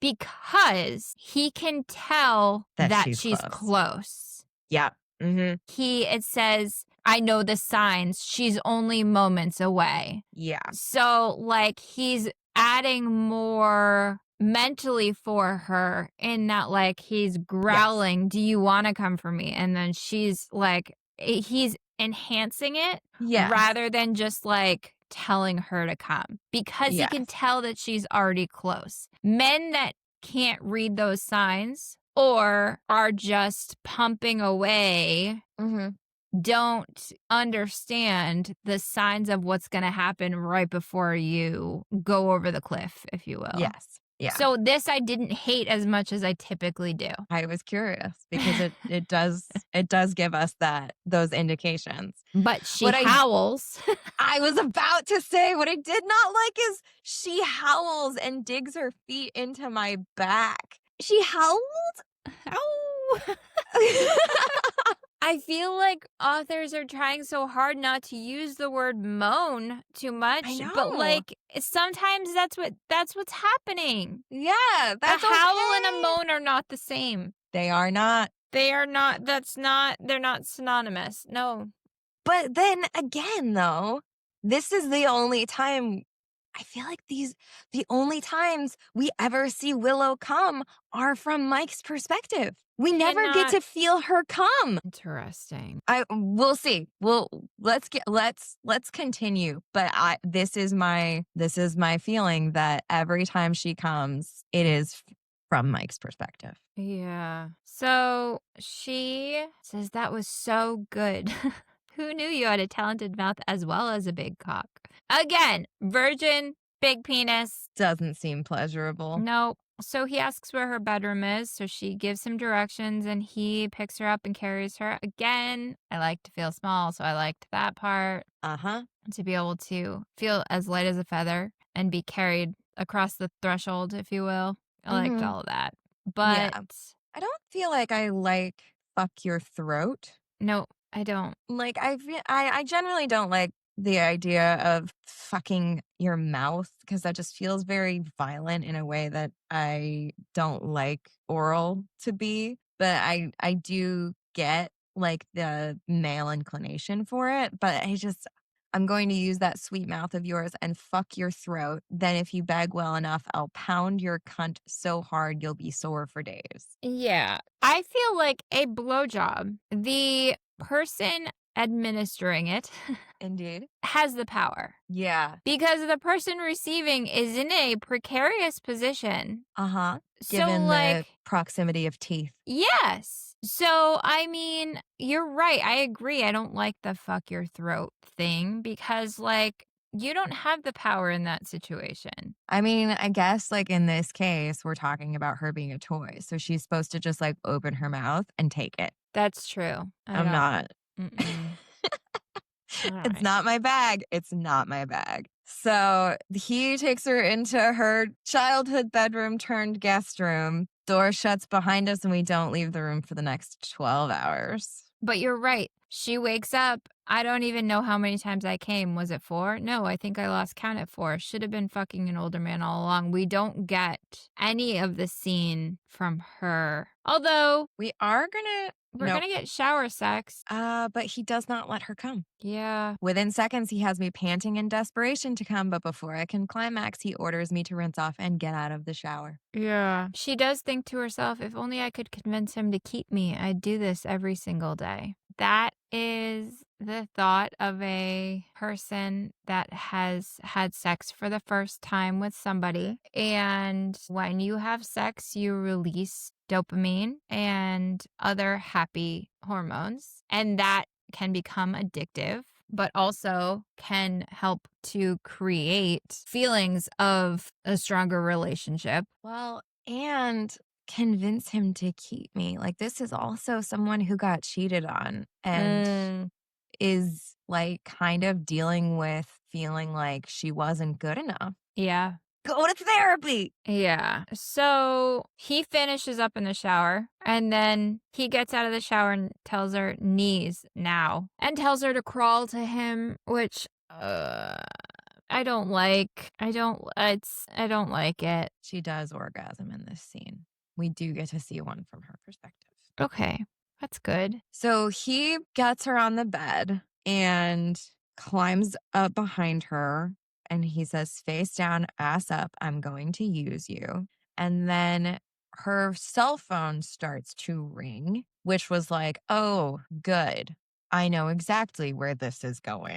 because he can tell that she's close. Yeah. It says, I know the signs. She's only moments away. Yeah. So, like, he's adding more mentally for her in that, like, he's growling, do you want to come for me? And then she's like, he's enhancing it rather than just, like, telling her to come because he can tell that she's already close. Men that can't read those signs or are just pumping away don't understand the signs of what's going to happen right before you go over the cliff, if you will. Yes. Yeah. So this I didn't hate as much as I typically do. I was curious because it does give us those indications. But she howls. I was about to say what I did not like is she howls and digs her feet into my back. She howled? Ow. I feel like authors are trying so hard not to use the word moan too much. I know. But like sometimes that's what's happening. Yeah, that's a howl and a moan are not the same. They are not. They are not. They're not synonymous. No. But then again, though, this is the only time. I feel like the only times we ever see Willow come are from Mike's perspective. We never get to feel her come. Interesting. We'll see. Let's continue. But this is my feeling that every time she comes, it is from Mike's perspective. Yeah. So she says that was so good. Who knew you had a talented mouth as well as a big cock? Again, virgin, big penis. Doesn't seem pleasurable. No. So he asks where her bedroom is. So she gives him directions and he picks her up and carries her. Again, I like to feel small. So I liked that part. To be able to feel as light as a feather and be carried across the threshold, if you will. I liked all of that. But I don't feel like I like fuck your throat. No, I don't. Like, I generally don't like the idea of fucking your mouth because that just feels very violent in a way that I don't like oral to be. But I do get like the male inclination for it, but I'm going to use that sweet mouth of yours and fuck your throat. Then if you beg well enough, I'll pound your cunt so hard you'll be sore for days. Yeah. I feel like a blowjob, the person administering it Indeed. has the power Yeah. because the person receiving is in a precarious position. Uh-huh. So, Given the like, proximity of teeth. yes. So, I mean, you're right. I agree. I don't like the fuck your throat thing because, like, you don't have the power in that situation. I mean, I guess like in this case, we're talking about her being a toy. So she's supposed to just like open her mouth and take it. That's true. I'm not. Mm-mm. All It's right. not my bag. It's not my bag. So he takes her into her childhood bedroom turned guest room. Door shuts behind us and we don't leave the room for the next 12 hours. But you're right. She wakes up. I don't even know how many times I came. Was it 4? No, I think I lost count at 4. Should have been fucking an older man all along. We don't get any of the scene from her. Although We are gonna we're gonna get shower sex. but he does not let her come. Yeah. Within seconds, he has me panting in desperation to come, but before I can climax, he orders me to rinse off and get out of the shower. Yeah. She does think to herself, if only I could convince him to keep me, I'd do this every single day. That is the thought of a person that has had sex for the first time with somebody. And when you have sex, you release dopamine and other happy hormones. And that can become addictive, but also can help to create feelings of a stronger relationship. Well, and convince him to keep me. Like, this is also someone who got cheated on and is like kind of dealing with feeling like she wasn't good enough. Yeah. Go to therapy. Yeah. So he finishes up in the shower and then he gets out of the shower and tells her knees now and tells her to crawl to him, which I don't like. I don't like it. She does orgasm in this scene. We do get to see one from her perspective. Okay. That's good. So he gets her on the bed and climbs up behind her. And he says, face down, ass up, I'm going to use you. And then her cell phone starts to ring, which was like, oh, good. I know exactly where this is going.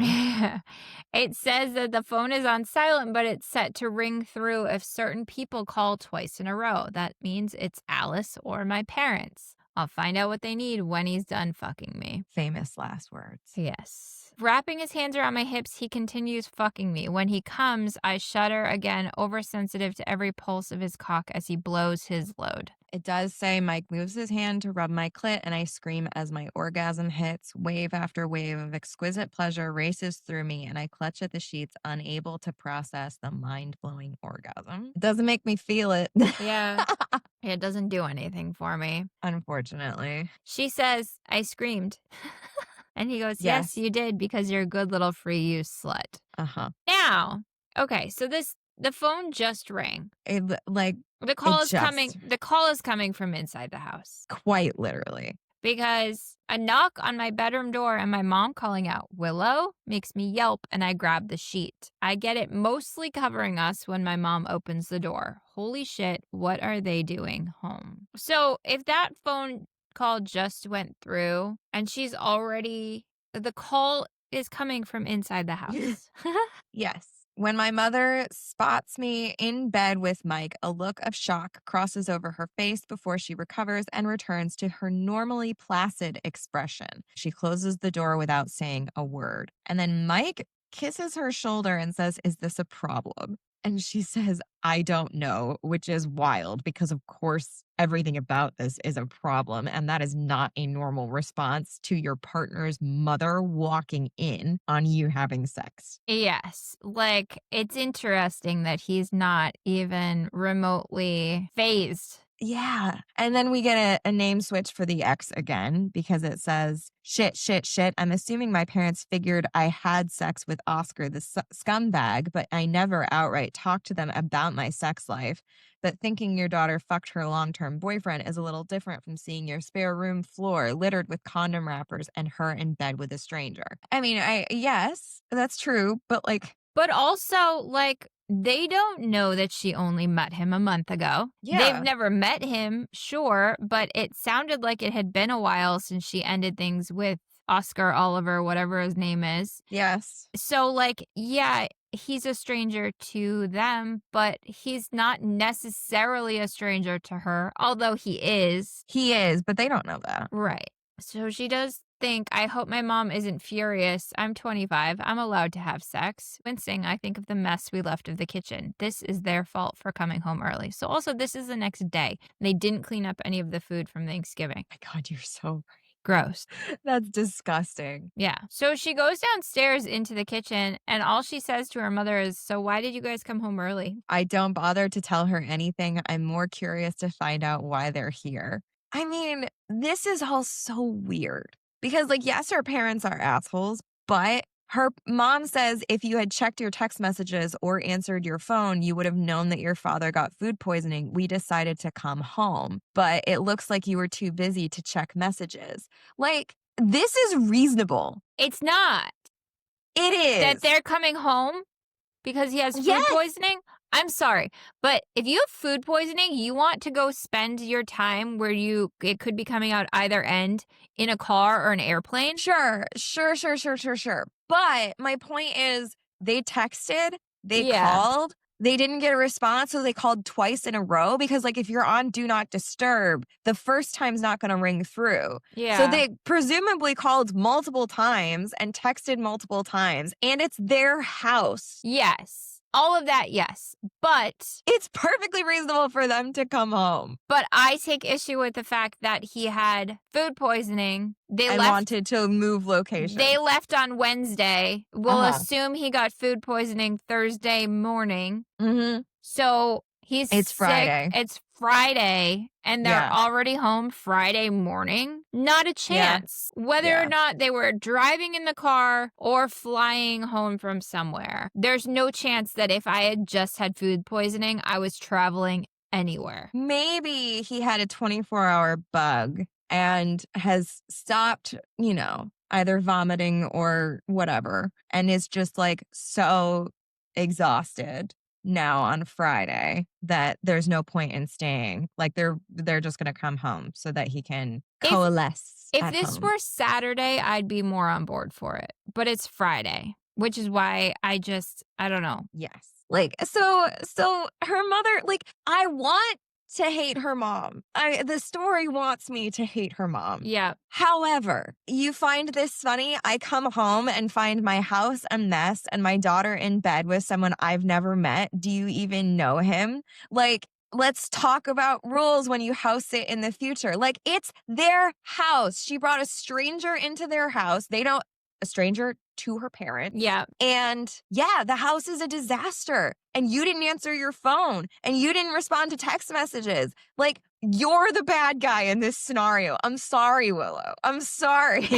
It says that the phone is on silent, but it's set to ring through if certain people call twice in a row. That means it's Alice or my parents. I'll find out what they need when he's done fucking me. Famous last words. Yes. Wrapping his hands around my hips, he continues fucking me. When he comes, I shudder again, oversensitive to every pulse of his cock as he blows his load. It does say Mike moves his hand to rub my clit, and I scream as my orgasm hits. Wave after wave of exquisite pleasure races through me, and I clutch at the sheets, unable to process the mind-blowing orgasm. It doesn't make me feel it. Yeah. It doesn't do anything for me. Unfortunately. She says, I screamed. And he goes, yes, you did, because you're a good little Freeuse slut. Uh-huh. Now, okay, so the phone just rang. The call is coming from inside the house. Quite literally. Because a knock on my bedroom door and my mom calling out, Willow, makes me yelp and I grab the sheet. I get it mostly covering us when my mom opens the door. Holy shit, what are they doing home? So if that phone call just went through and the call is coming from inside the house. Yes. When my mother spots me in bed with Mike, a look of shock crosses over her face before she recovers and returns to her normally placid expression. She closes the door without saying a word. And then Mike kisses her shoulder and says, is this a problem? And she says, I don't know, which is wild because, of course, everything about this is a problem. And that is not a normal response to your partner's mother walking in on you having sex. Yes. Like, it's interesting that he's not even remotely fazed. Yeah. And then we get a name switch for the ex again because it says, shit, shit, shit. I'm assuming my parents figured I had sex with Oscar, the scumbag, but I never outright talked to them about my sex life. But thinking your daughter fucked her long-term boyfriend is a little different from seeing your spare room floor littered with condom wrappers and her in bed with a stranger. I mean, yes, that's true, but like, But also, like, they don't know that she only met him a month ago. They've yeah. never met him, sure, but it sounded like it had been a while since she ended things with Oscar Oliver, whatever his name is. Yes. So, like, yeah, he's a stranger to them, but he's not necessarily a stranger to her, although he is. He is, but they don't know that. Right. So she does think, I hope my mom isn't furious. I'm 25. I'm allowed to have sex. Wincing, I think of the mess we left of the kitchen. This is their fault for coming home early. So also, this is the next day. They didn't clean up any of the food from Thanksgiving. My God, you're so Gross. That's disgusting. Yeah. So she goes downstairs into the kitchen, and all she says to her mother is, so why did you guys come home early? I don't bother to tell her anything. I'm more curious to find out why they're here. I mean, this is all so weird because, like, yes, her parents are assholes, but her mom says if you had checked your text messages or answered your phone, you would have known that your father got food poisoning. We decided to come home, but it looks like you were too busy to check messages. Like, this is reasonable. It's not. It is. That they're coming home because he has food poisoning? I'm sorry, but if you have food poisoning, you want to go spend your time where it could be coming out either end in a car or an airplane? Sure. But my point is they texted, they called, they didn't get a response, so they called twice in a row because, like, if you're on Do Not Disturb, the first time's not going to ring through. Yeah. So they presumably called multiple times and texted multiple times, and it's their house. Yes. All of that, yes. But it's perfectly reasonable for them to come home. But I take issue with the fact that he had food poisoning. They wanted to move location. They left on Wednesday. We'll assume he got food poisoning Thursday morning. Mm-hmm. So it's sick. Friday. It's Friday, and they're already home Friday morning. Not a chance. Whether or not they were driving in the car or flying home from somewhere, there's no chance that if I had just had food poisoning, I was traveling anywhere. Maybe he had a 24-hour bug and has stopped, either vomiting or whatever, and is just like so exhausted now on Friday that there's no point in staying. Like they're just going to come home so that he can coalesce. If this were Saturday, I'd be more on board for it. But it's Friday, which is why I don't know. Yes. Like, so her mother, like, I want to hate her mom. The story wants me to hate her mom. Yeah. However, you find this funny. I come home and find my house a mess and my daughter in bed with someone I've never met. Do you even know him? Like, let's talk about rules when you house sit in the future. Like, it's their house. She brought a stranger into their house. A stranger to her parents. Yeah. And the house is a disaster. And you didn't answer your phone and you didn't respond to text messages. Like, you're the bad guy in this scenario. I'm sorry, Willow. I'm sorry.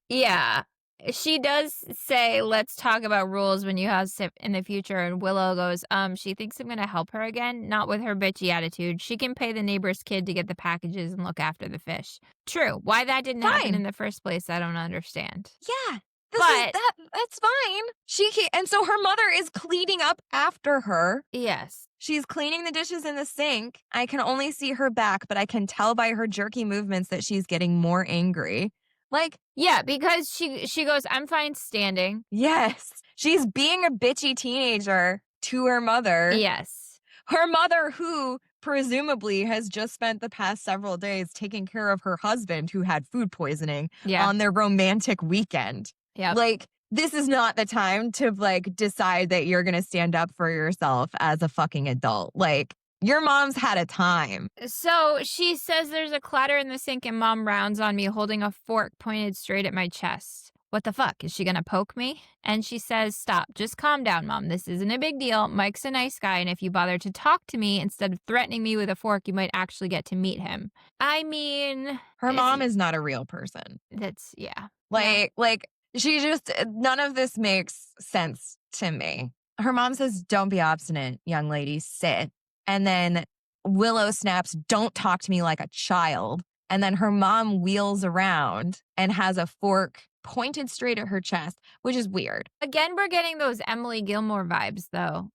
Yeah. She does say, let's talk about rules when you house sit in the future. And Willow goes, she thinks I'm going to help her again. Not with her bitchy attitude. She can pay the neighbor's kid to get the packages and look after the fish. True. Why that didn't happen in the first place, I don't understand. Yeah. That's fine. And so her mother is cleaning up after her. Yes. She's cleaning the dishes in the sink. I can only see her back, but I can tell by her jerky movements that she's getting more angry. Like, yeah, because she goes, I'm fine standing. Yes. She's being a bitchy teenager to her mother. Yes. Her mother, who presumably has just spent the past several days taking care of her husband who had food poisoning on their romantic weekend. Yeah. Like, this is not the time to, like, decide that you're going to stand up for yourself as a fucking adult. Like, your mom's had a time. So she says there's a clatter in the sink and mom rounds on me holding a fork pointed straight at my chest. what the fuck? Is she going to poke me? And she says, stop, just calm down, Mom. This isn't a big deal. Mike's a nice guy. And if you bother to talk to me instead of threatening me with a fork, you might actually get to meet him. I mean, her mom is not a real person. That's, yeah. Like she just, none of this makes sense to me. Her mom says, don't be obstinate, young lady, sit. And then Willow snaps, don't talk to me like a child. And then her mom wheels around and has a fork pointed straight at her chest, which is weird. Again, we're getting those Emily Gilmore vibes, though,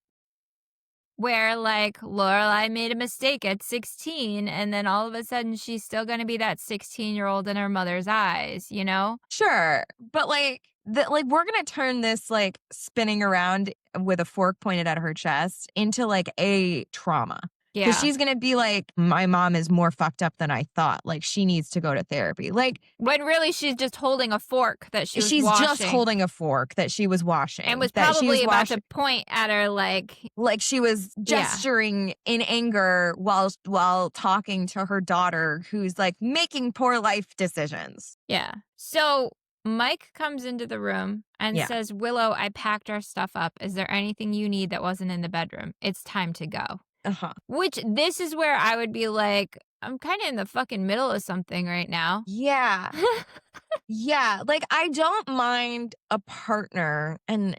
where like Lorelai made a mistake at 16, and then all of a sudden she's still going to be that 16-year-old in her mother's eyes, you know? Sure, but like we're going to turn this like spinning around with a fork pointed at her chest into like a trauma. Yeah. Because she's going to be like, my mom is more fucked up than I thought. Like, she needs to go to therapy. Like, when really she's just holding a fork that she was she's washing. just holding a fork that she was washing. And was probably about to point at her like she was gesturing in anger while talking to her daughter who's like making poor life decisions. Yeah. So Mike comes into the room and says, Willow, I packed our stuff up. Is there anything you need that wasn't in the bedroom? It's time to go. Which this is where I would be like, I'm kind of in the fucking middle of something right now. Yeah. Yeah. Like, I don't mind a partner, and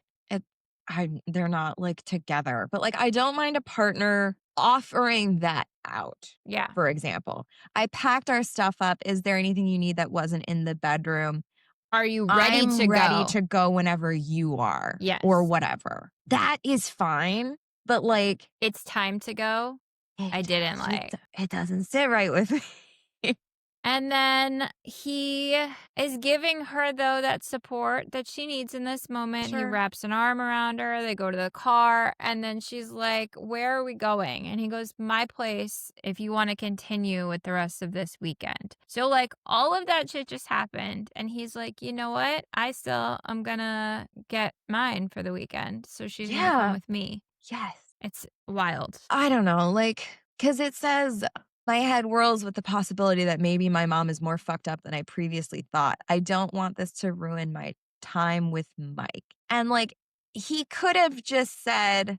they're not like together, but like, I don't mind a partner offering that out. Yeah. For example, I packed our stuff up. Is there anything you need that wasn't in the bedroom? Are you ready to go? I'm ready to go whenever you are. Yes. Or whatever. That is fine. But like, it's time to go. I didn't like. It doesn't sit right with me. And then he is giving her, though, that support that she needs in this moment. Sure. He wraps an arm around her. They go to the car. And then she's like, where are we going? And he goes, my place, if you want to continue with the rest of this weekend. So, like, all of that shit just happened. And he's like, you know what? I'm going to get mine for the weekend. So she's going to come with me. Yes. It's wild. I don't know. Like, because it says, my head whirls with the possibility that maybe my mom is more fucked up than I previously thought. I don't want this to ruin my time with Mike. And like, he could have just said,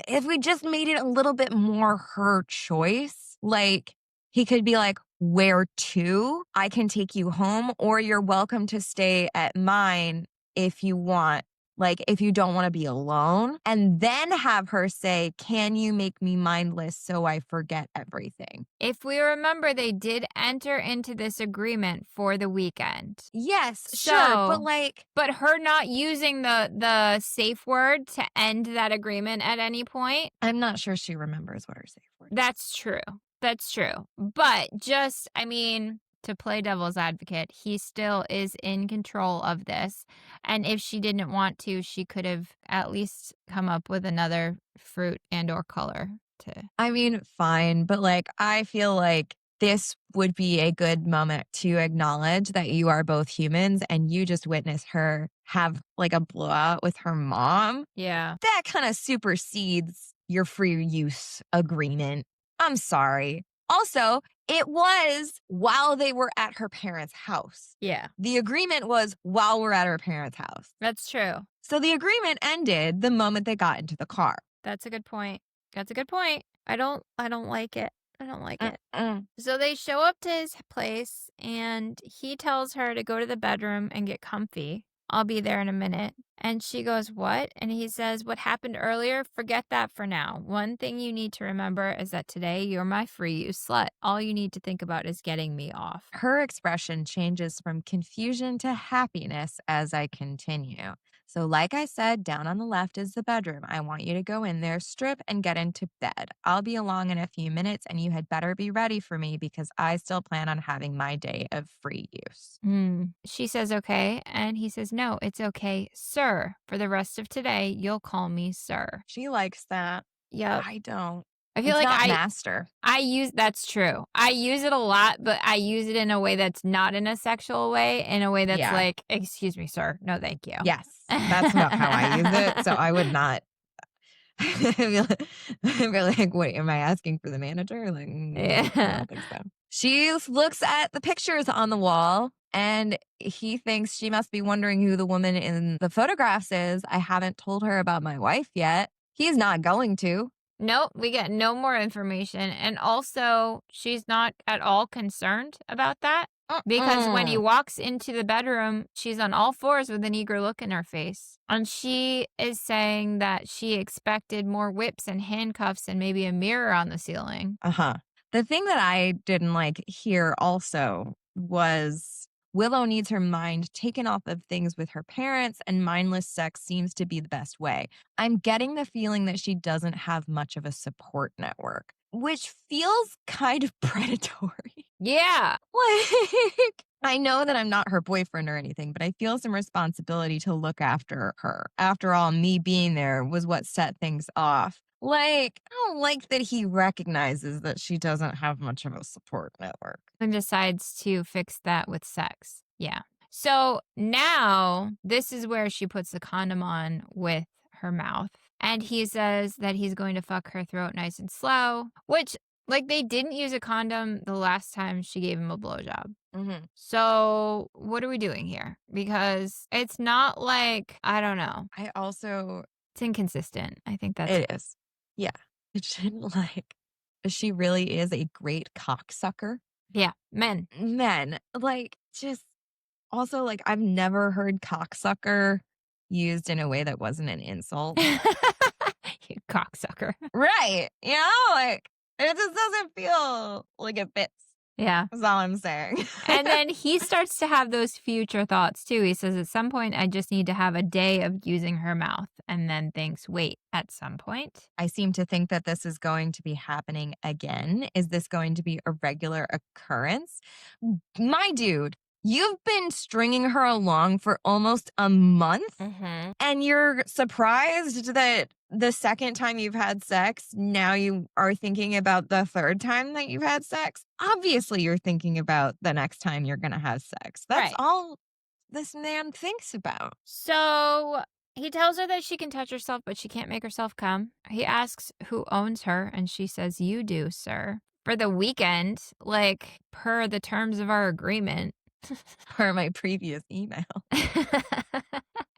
if we just made it a little bit more her choice, like he could be like, where to? I can take you home, or you're welcome to stay at mine if you want. Like, if you don't want to be alone, and then have her say, can you make me mindless so I forget everything? If we remember, they did enter into this agreement for the weekend. Yes, sure. But her not using the safe word to end that agreement at any point. I'm not sure she remembers what her safe word is. That's true. That's true. But just, I mean, to play devil's advocate, he still is in control of this. And if she didn't want to, she could have at least come up with another fruit and or color to. I mean, fine. But like, I feel like this would be a good moment to acknowledge that you are both humans and you just witnessed her have like a blowout with her mom. Yeah. That kind of supersedes your free use agreement. I'm sorry. Also, it was while they were at her parents' house. Yeah. The agreement was while we're at her parents' house. That's true. So the agreement ended the moment they got into the car. That's a good point. That's a good point. I don't like it. I don't like it. So they show up to his place and he tells her to go to the bedroom and get comfy. I'll be there in a minute. And she goes, what? And he says, what happened earlier, forget that for now. One thing you need to remember is that today you're my Freeuse slut. All you need to think about is getting me off. Her expression changes from confusion to happiness as I continue. So like I said, down on the left is the bedroom. I want you to go in there, strip, and get into bed. I'll be along in a few minutes, and you had better be ready for me because I still plan on having my day of free use. She says, okay. And he says, no, it's okay, sir. For the rest of today, you'll call me sir. She likes that. Yep. I don't. I feel like master. That's true. I use it a lot, but I use it in a way that's not in a sexual way, in a way that's like, excuse me, sir. No, thank you. Yes. That's not how I use it. So I would not. I'd be like, wait, am I asking for the manager? Like, I don't think so. She looks at the pictures on the wall And he thinks she must be wondering who the woman in the photographs is. I haven't told her about my wife yet. He's not going to. Nope, we get no more information. And also, she's not at all concerned about that because when he Mm-mm. walks into the bedroom, she's on all fours with an eager look in her face. And she is saying that she expected more whips and handcuffs and maybe a mirror on the ceiling. Uh-huh. The thing that I didn't like here also was Willow needs her mind taken off of things with her parents, and mindless sex seems to be the best way. I'm getting the feeling that she doesn't have much of a support network, which feels kind of predatory. Yeah. Like, I know that I'm not her boyfriend or anything, but I feel some responsibility to look after her. After all, me being there was what set things off. Like, I don't like that he recognizes that she doesn't have much of a support network. And decides to fix that with sex. Yeah. So now this is where she puts the condom on with her mouth. And he says that he's going to fuck her throat nice and slow, which, like, they didn't use a condom the last time she gave him a blowjob. Mm-hmm. So what are we doing here? Because it's not like, I don't know. I also, It's inconsistent. I think that's it is. Yeah. It shouldn't like, she really is a great cocksucker. yeah, men. Men, like, just also, like, I've never heard cocksucker used in a way that wasn't an insult. You cocksucker. Right. You know, like, it just doesn't feel like it fits. Yeah. That's all I'm saying. And then he starts to have those future thoughts too. He says, at some point, I just need to have a day of using her mouth. And then thinks, wait, at some point? I seem to think that this is going to be happening again. Is this going to be a regular occurrence? My dude, you've been stringing her along for almost a month. Mm-hmm. And you're surprised that the second time you've had sex, now you are thinking about the third time that you've had sex. Obviously, you're thinking about the next time you're going to have sex. That's Right. all this man thinks about. So he tells her that she can touch herself, but she can't make herself come. He asks who owns her, and she says, you do, sir. For the weekend, like per the terms of our agreement. Per my previous email.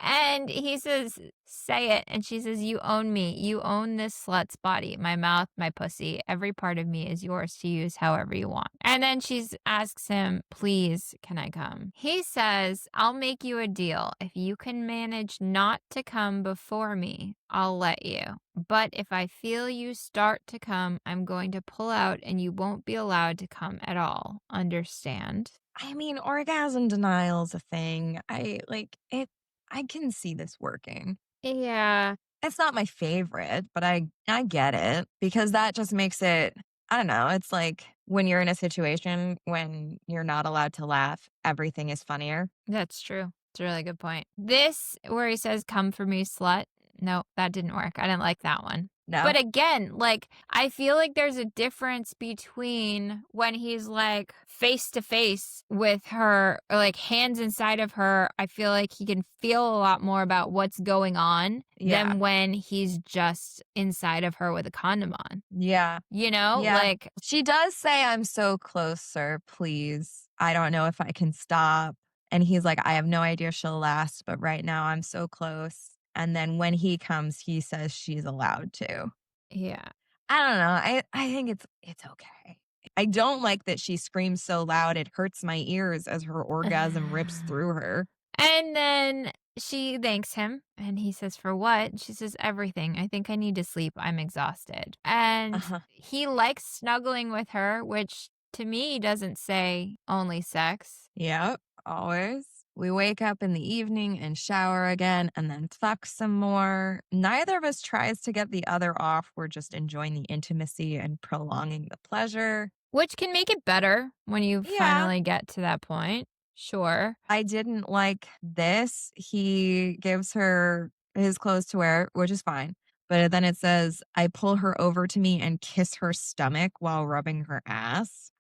And he says, say it. And she says, you own me. You own this slut's body, my mouth, my pussy. Every part of me is yours to use however you want. And then she asks him, please, can I come? He says, I'll make you a deal. If you can manage not to come before me, I'll let you. But if I feel you start to come, I'm going to pull out and you won't be allowed to come at all. Understand? I mean, orgasm denial is a thing. I can see this working. Yeah. It's not my favorite, but I get it because that just makes it, I don't know, it's like when you're in a situation when you're not allowed to laugh, everything is funnier. That's true. It's a really good point. This, where he says, come for me, slut. No, that didn't work. I didn't like that one. No. But again, like, I feel like there's a difference between when he's like face to face with her, or like hands inside of her. I feel like he can feel a lot more about what's going on than when he's just inside of her with a condom on. Yeah. You know, Yeah. like, She does say, I'm so close, sir. Please. I don't know if I can stop. And he's like, I have no idea she'll last, but right now I'm so close. And then when he comes, he says she's allowed to. yeah. I don't know. I think it's okay. I don't like that she screams so loud it hurts my ears as her orgasm rips through her. And then she thanks him and he says, for what? And she says, everything. I think I need to sleep. I'm exhausted. And he likes snuggling with her, which to me doesn't say only sex. Yep, always. We wake up in the evening and shower again and then fuck some more. Neither of us tries to get the other off. We're just enjoying the intimacy and prolonging the pleasure. Which can make it better when you finally get to that point. Sure. I didn't like this. He gives her his clothes to wear, which is fine. But then it says, I pull her over to me and kiss her stomach while rubbing her ass.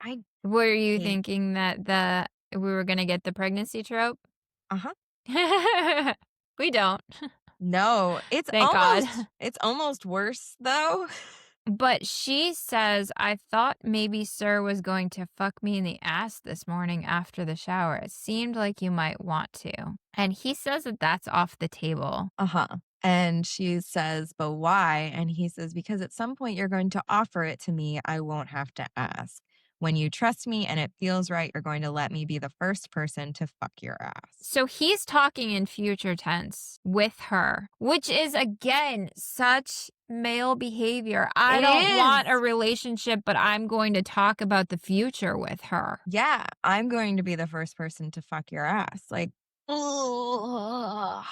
Were you thinking that we were going to get the pregnancy trope? Uh-huh. We don't. No, it's Thank God. It's almost worse though. But she says, I thought maybe Sir was going to fuck me in the ass this morning after the shower. It seemed like you might want to. And he says that that's off the table. Uh-huh. And she says, but why? And he says, because at some point you're going to offer it to me. I won't have to ask. When you trust me and it feels right, you're going to let me be the first person to fuck your ass. So he's talking in future tense with her, which is, again, such male behavior. I don't want a relationship, but I'm going to talk about the future with her. Yeah, I'm going to be the first person to fuck your ass. Like, ugh.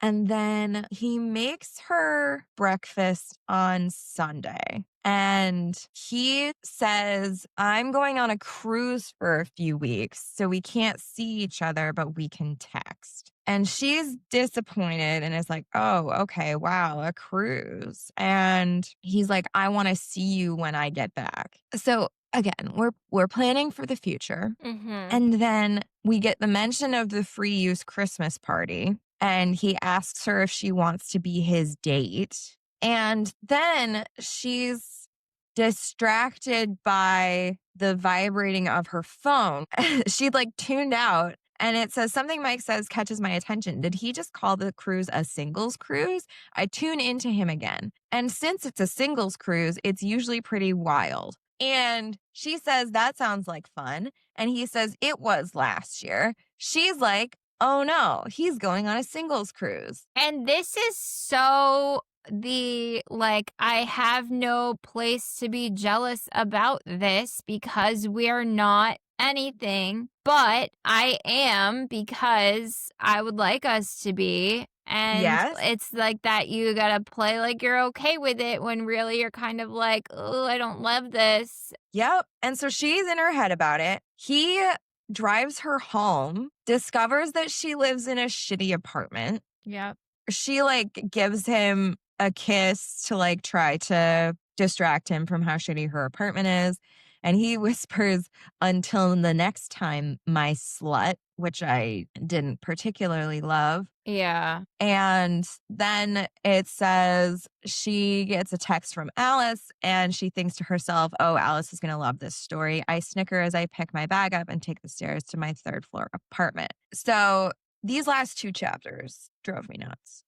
And then he makes her breakfast on Sunday. And he says, I'm going on a cruise for a few weeks, so we can't see each other, but we can text. And she's disappointed and is like, oh, okay, wow, a cruise. And he's like, I want to see you when I get back. So again, we're planning for the future. And then we get the mention of the Freeuse Christmas party. And he asks her if she wants to be his date. And then she's distracted by the vibrating of her phone. She'd like tuned out. And it says, something Mike says catches my attention. Did he just call the cruise a singles cruise? I tune into him again. And since it's a singles cruise, it's usually pretty wild. And she says, that sounds like fun. And he says, it was last year. She's like, oh no, he's going on a singles cruise. And this is so like, I have no place to be jealous about this because we're not anything, but I am because I would like us to be. And Yes. It's like that you gotta play like you're okay with it when really you're kind of like, oh, I don't love this. Yep. And so she's in her head about it. He drives her home, discovers that she lives in a shitty apartment. Yep. She like gives him a kiss to like try to distract him from how shitty her apartment is. And he whispers, until the next time, my slut, which I didn't particularly love. Yeah. And then it says she gets a text from Alice and she thinks to herself, oh, Alice is going to love this story. I snicker as I pick my bag up and take the stairs to my third floor apartment. So these last two chapters drove me nuts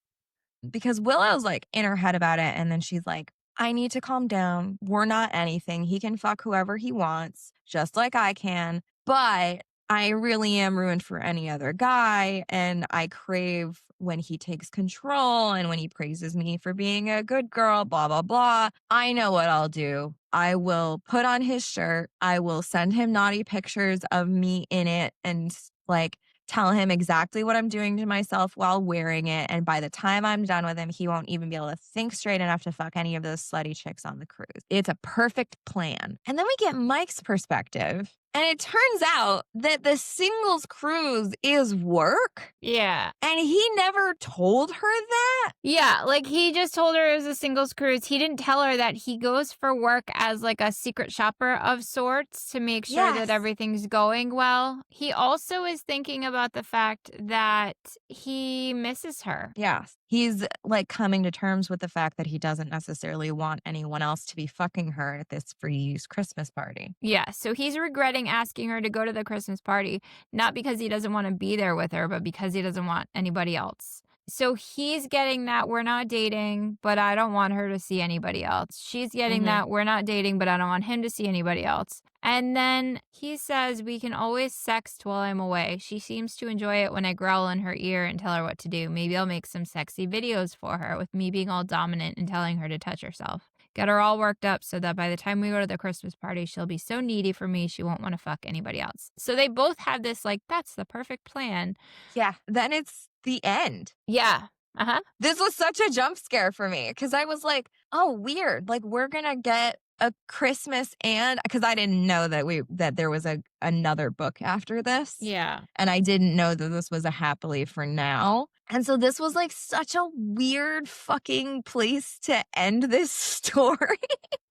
because Willow's like in her head about it. And then she's like, I need to calm down. We're not anything. He can fuck whoever he wants, just like I can. But I really am ruined for any other guy. And I crave when he takes control and when he praises me for being a good girl, blah, blah, blah. I know what I'll do. I will put on his shirt. I will send him naughty pictures of me in it and like tell him exactly what I'm doing to myself while wearing it. And by the time I'm done with him, he won't even be able to think straight enough to fuck any of those slutty chicks on the cruise. It's a perfect plan. And then we get Mike's perspective. And it turns out that the singles cruise is work. Yeah. And he never told her that. Yeah, like he just told her it was a singles cruise. He didn't tell her that he goes for work as like a secret shopper of sorts to make sure that everything's going well. He also is thinking about the fact that he misses her. Yes. He's like coming to terms with the fact that he doesn't necessarily want anyone else to be fucking her at this Freeuse Christmas party. Yeah, so he's regretting asking her to go to the Christmas party, not because he doesn't want to be there with her, but because he doesn't want anybody else. So he's getting that we're not dating, but I don't want her to see anybody else. She's getting that we're not dating, but I don't want him to see anybody else. And then he says, we can always sext while I'm away. She seems to enjoy it when I growl in her ear and tell her what to do. Maybe I'll make some sexy videos for her with me being all dominant and telling her to touch herself. Get her all worked up so that by the time we go to the Christmas party, she'll be so needy for me, she won't want to fuck anybody else. So they both have this, like, that's the perfect plan. Yeah. Then it's the end. Yeah. Uh-huh. This was such a jump scare for me because I was like, oh, weird. Like, we're going to get a Christmas and because I didn't know that there was another book after this. Yeah. And I didn't know that this was a happily for now. And so this was like such a weird fucking place to end this story.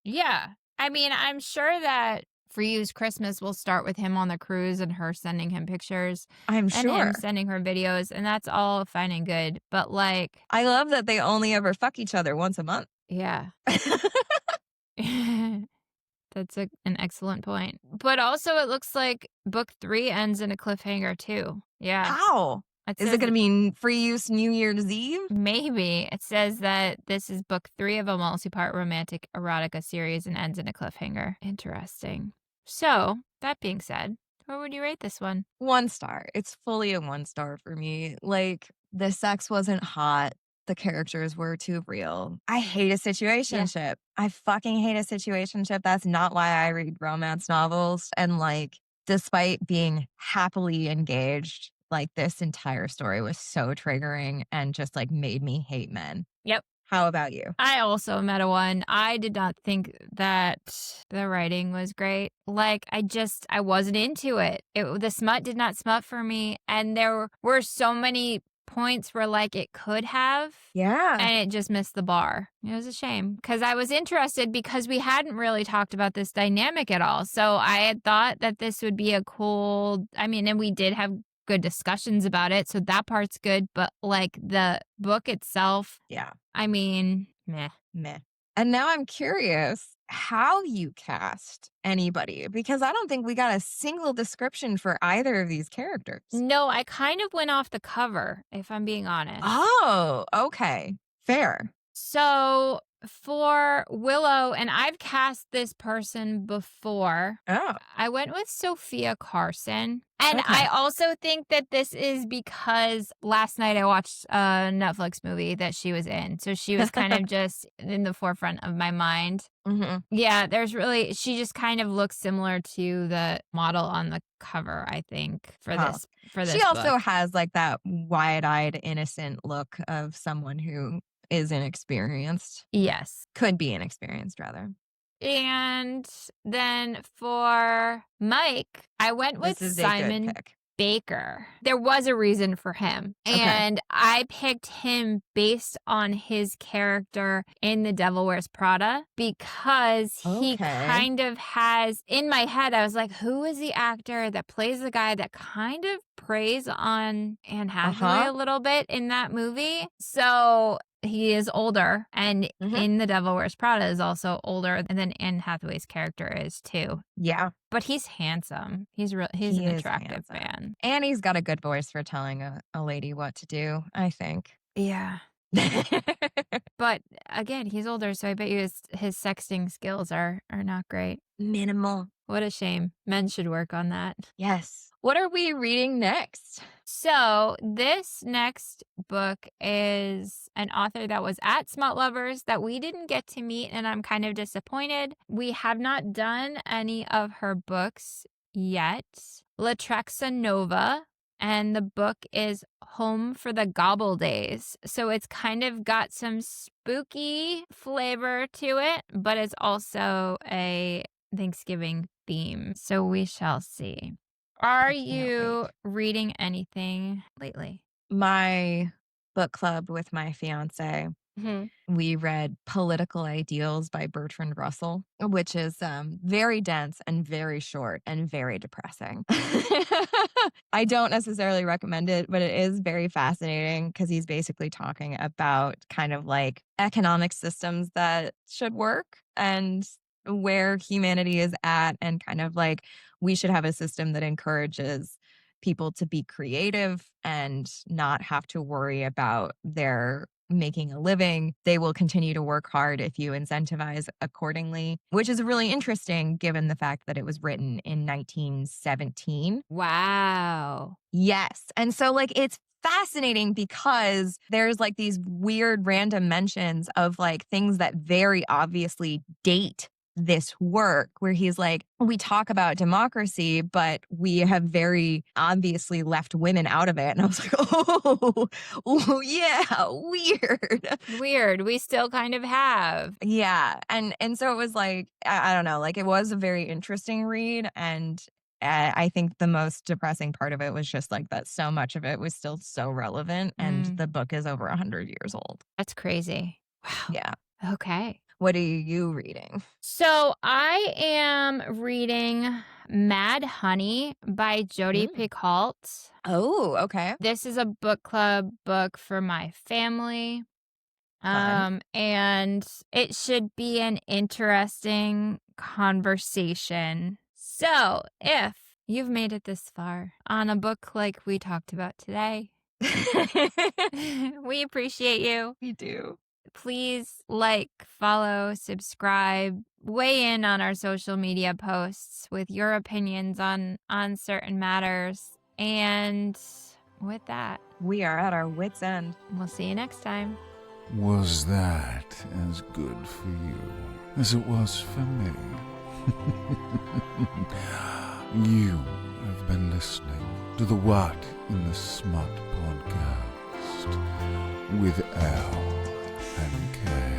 Yeah. I mean, I'm sure that Freeuse Christmas will start with him on the cruise and her sending him pictures. I'm and sure. him sending her videos. And that's all fine and good. But like, I love that they only ever fuck each other once a month. yeah. That's an excellent point. But also, it looks like book 3 ends in a cliffhanger, too. Yeah. How? It Is it says going to mean free use New Year's Eve? maybe. It says that this is book 3 of a multi-part romantic erotica series and ends in a cliffhanger. Interesting. So, that being said, where would you rate this one? 1 star. It's fully a 1 star for me. Like, the sex wasn't hot. The characters were too real. I hate a situationship. I fucking hate a situationship. That's not why I read romance novels. And like, despite being happily engaged, like this entire story was so triggering and just like made me hate men. Yep. How about you? I also am at a 1. I did not think that the writing was great. Like, I wasn't into it. The smut did not smut for me. And there were so many points where, like, it could have. Yeah. And it just missed the bar. It was a shame because I was interested because we hadn't really talked about this dynamic at all. So I had thought that this would be a cool, and we did have good discussions about it. So that part's good. But like the book itself, Yeah. meh. And now I'm curious how you cast anybody because I don't think we got a single description for either of these characters. No, I kind of went off the cover, if I'm being honest. Oh, okay. Fair. So for Willow, and I've cast this person before. Oh. I went with Sophia Carson. And Okay. I also think that this is because last night I watched a Netflix movie that she was in. So she was kind of just in the forefront of my mind. Mm-hmm. Yeah, she just kind of looks similar to the model on the cover, I think, for this She also book. has like that wide-eyed, innocent look of someone who is inexperienced. Yes. Could be inexperienced, rather. And then for Mike, I went with This is a Simon good pick. Baker. There was a reason for him. Okay. And I picked him based on his character in The Devil Wears Prada because he kind of has, in my head, I was like, who is the actor that plays the guy that kind of preys on Anne Hathaway a little bit in that movie? So he is older, and in The Devil Wears Prada is also older than Anne Hathaway's character is too. Yeah. But he's handsome. He's an attractive man. And he's got a good voice for telling a lady what to do, I think. Yeah. But again, he's older, so I bet you his sexting skills are not great. Minimal. What a shame. Men should work on that. Yes. What are we reading next? So this next book is an author that was at Smut Lovers that we didn't get to meet, and I'm kind of disappointed. We have not done any of her books yet. Latrexa Nova, and the book is Home for the Gobble Days. So it's kind of got some spooky flavor to it, but it's also a Thanksgiving theme. So we shall see. Are you reading anything lately? My book club with my fiance, we read Political Ideals by Bertrand Russell, which is very dense and very short and very depressing. I don't necessarily recommend it, but it is very fascinating because he's basically talking about kind of like economic systems that should work and where humanity is at, and kind of like we should have a system that encourages people to be creative and not have to worry about their making a living. They will continue to work hard if you incentivize accordingly, which is really interesting given the fact that it was written in 1917. Wow. Yes. And so like it's fascinating because there's like these weird random mentions of like things that very obviously date this work, where he's like, we talk about democracy, but we have very obviously left women out of it. And I was like, oh yeah, weird. We still kind of have. Yeah. And so it was like, I don't know, like it was a very interesting read. And I think the most depressing part of it was just like that so much of it was still so relevant. And the book is over 100 years old. That's crazy. Wow. Yeah. Okay. What are you reading? So I am reading Mad Honey by Jodi Picoult. Oh, okay. This is a book club book for my family. And it should be an interesting conversation. So, if you've made it this far on a book like we talked about today, we appreciate you. We do. Please like, follow, subscribe, weigh in on our social media posts with your opinions on certain matters. And with that, We are at our wits' end. we'll see you next time. Was that as good for you as it was for me? You have been listening to the What in the Smut podcast with Elle and Kay.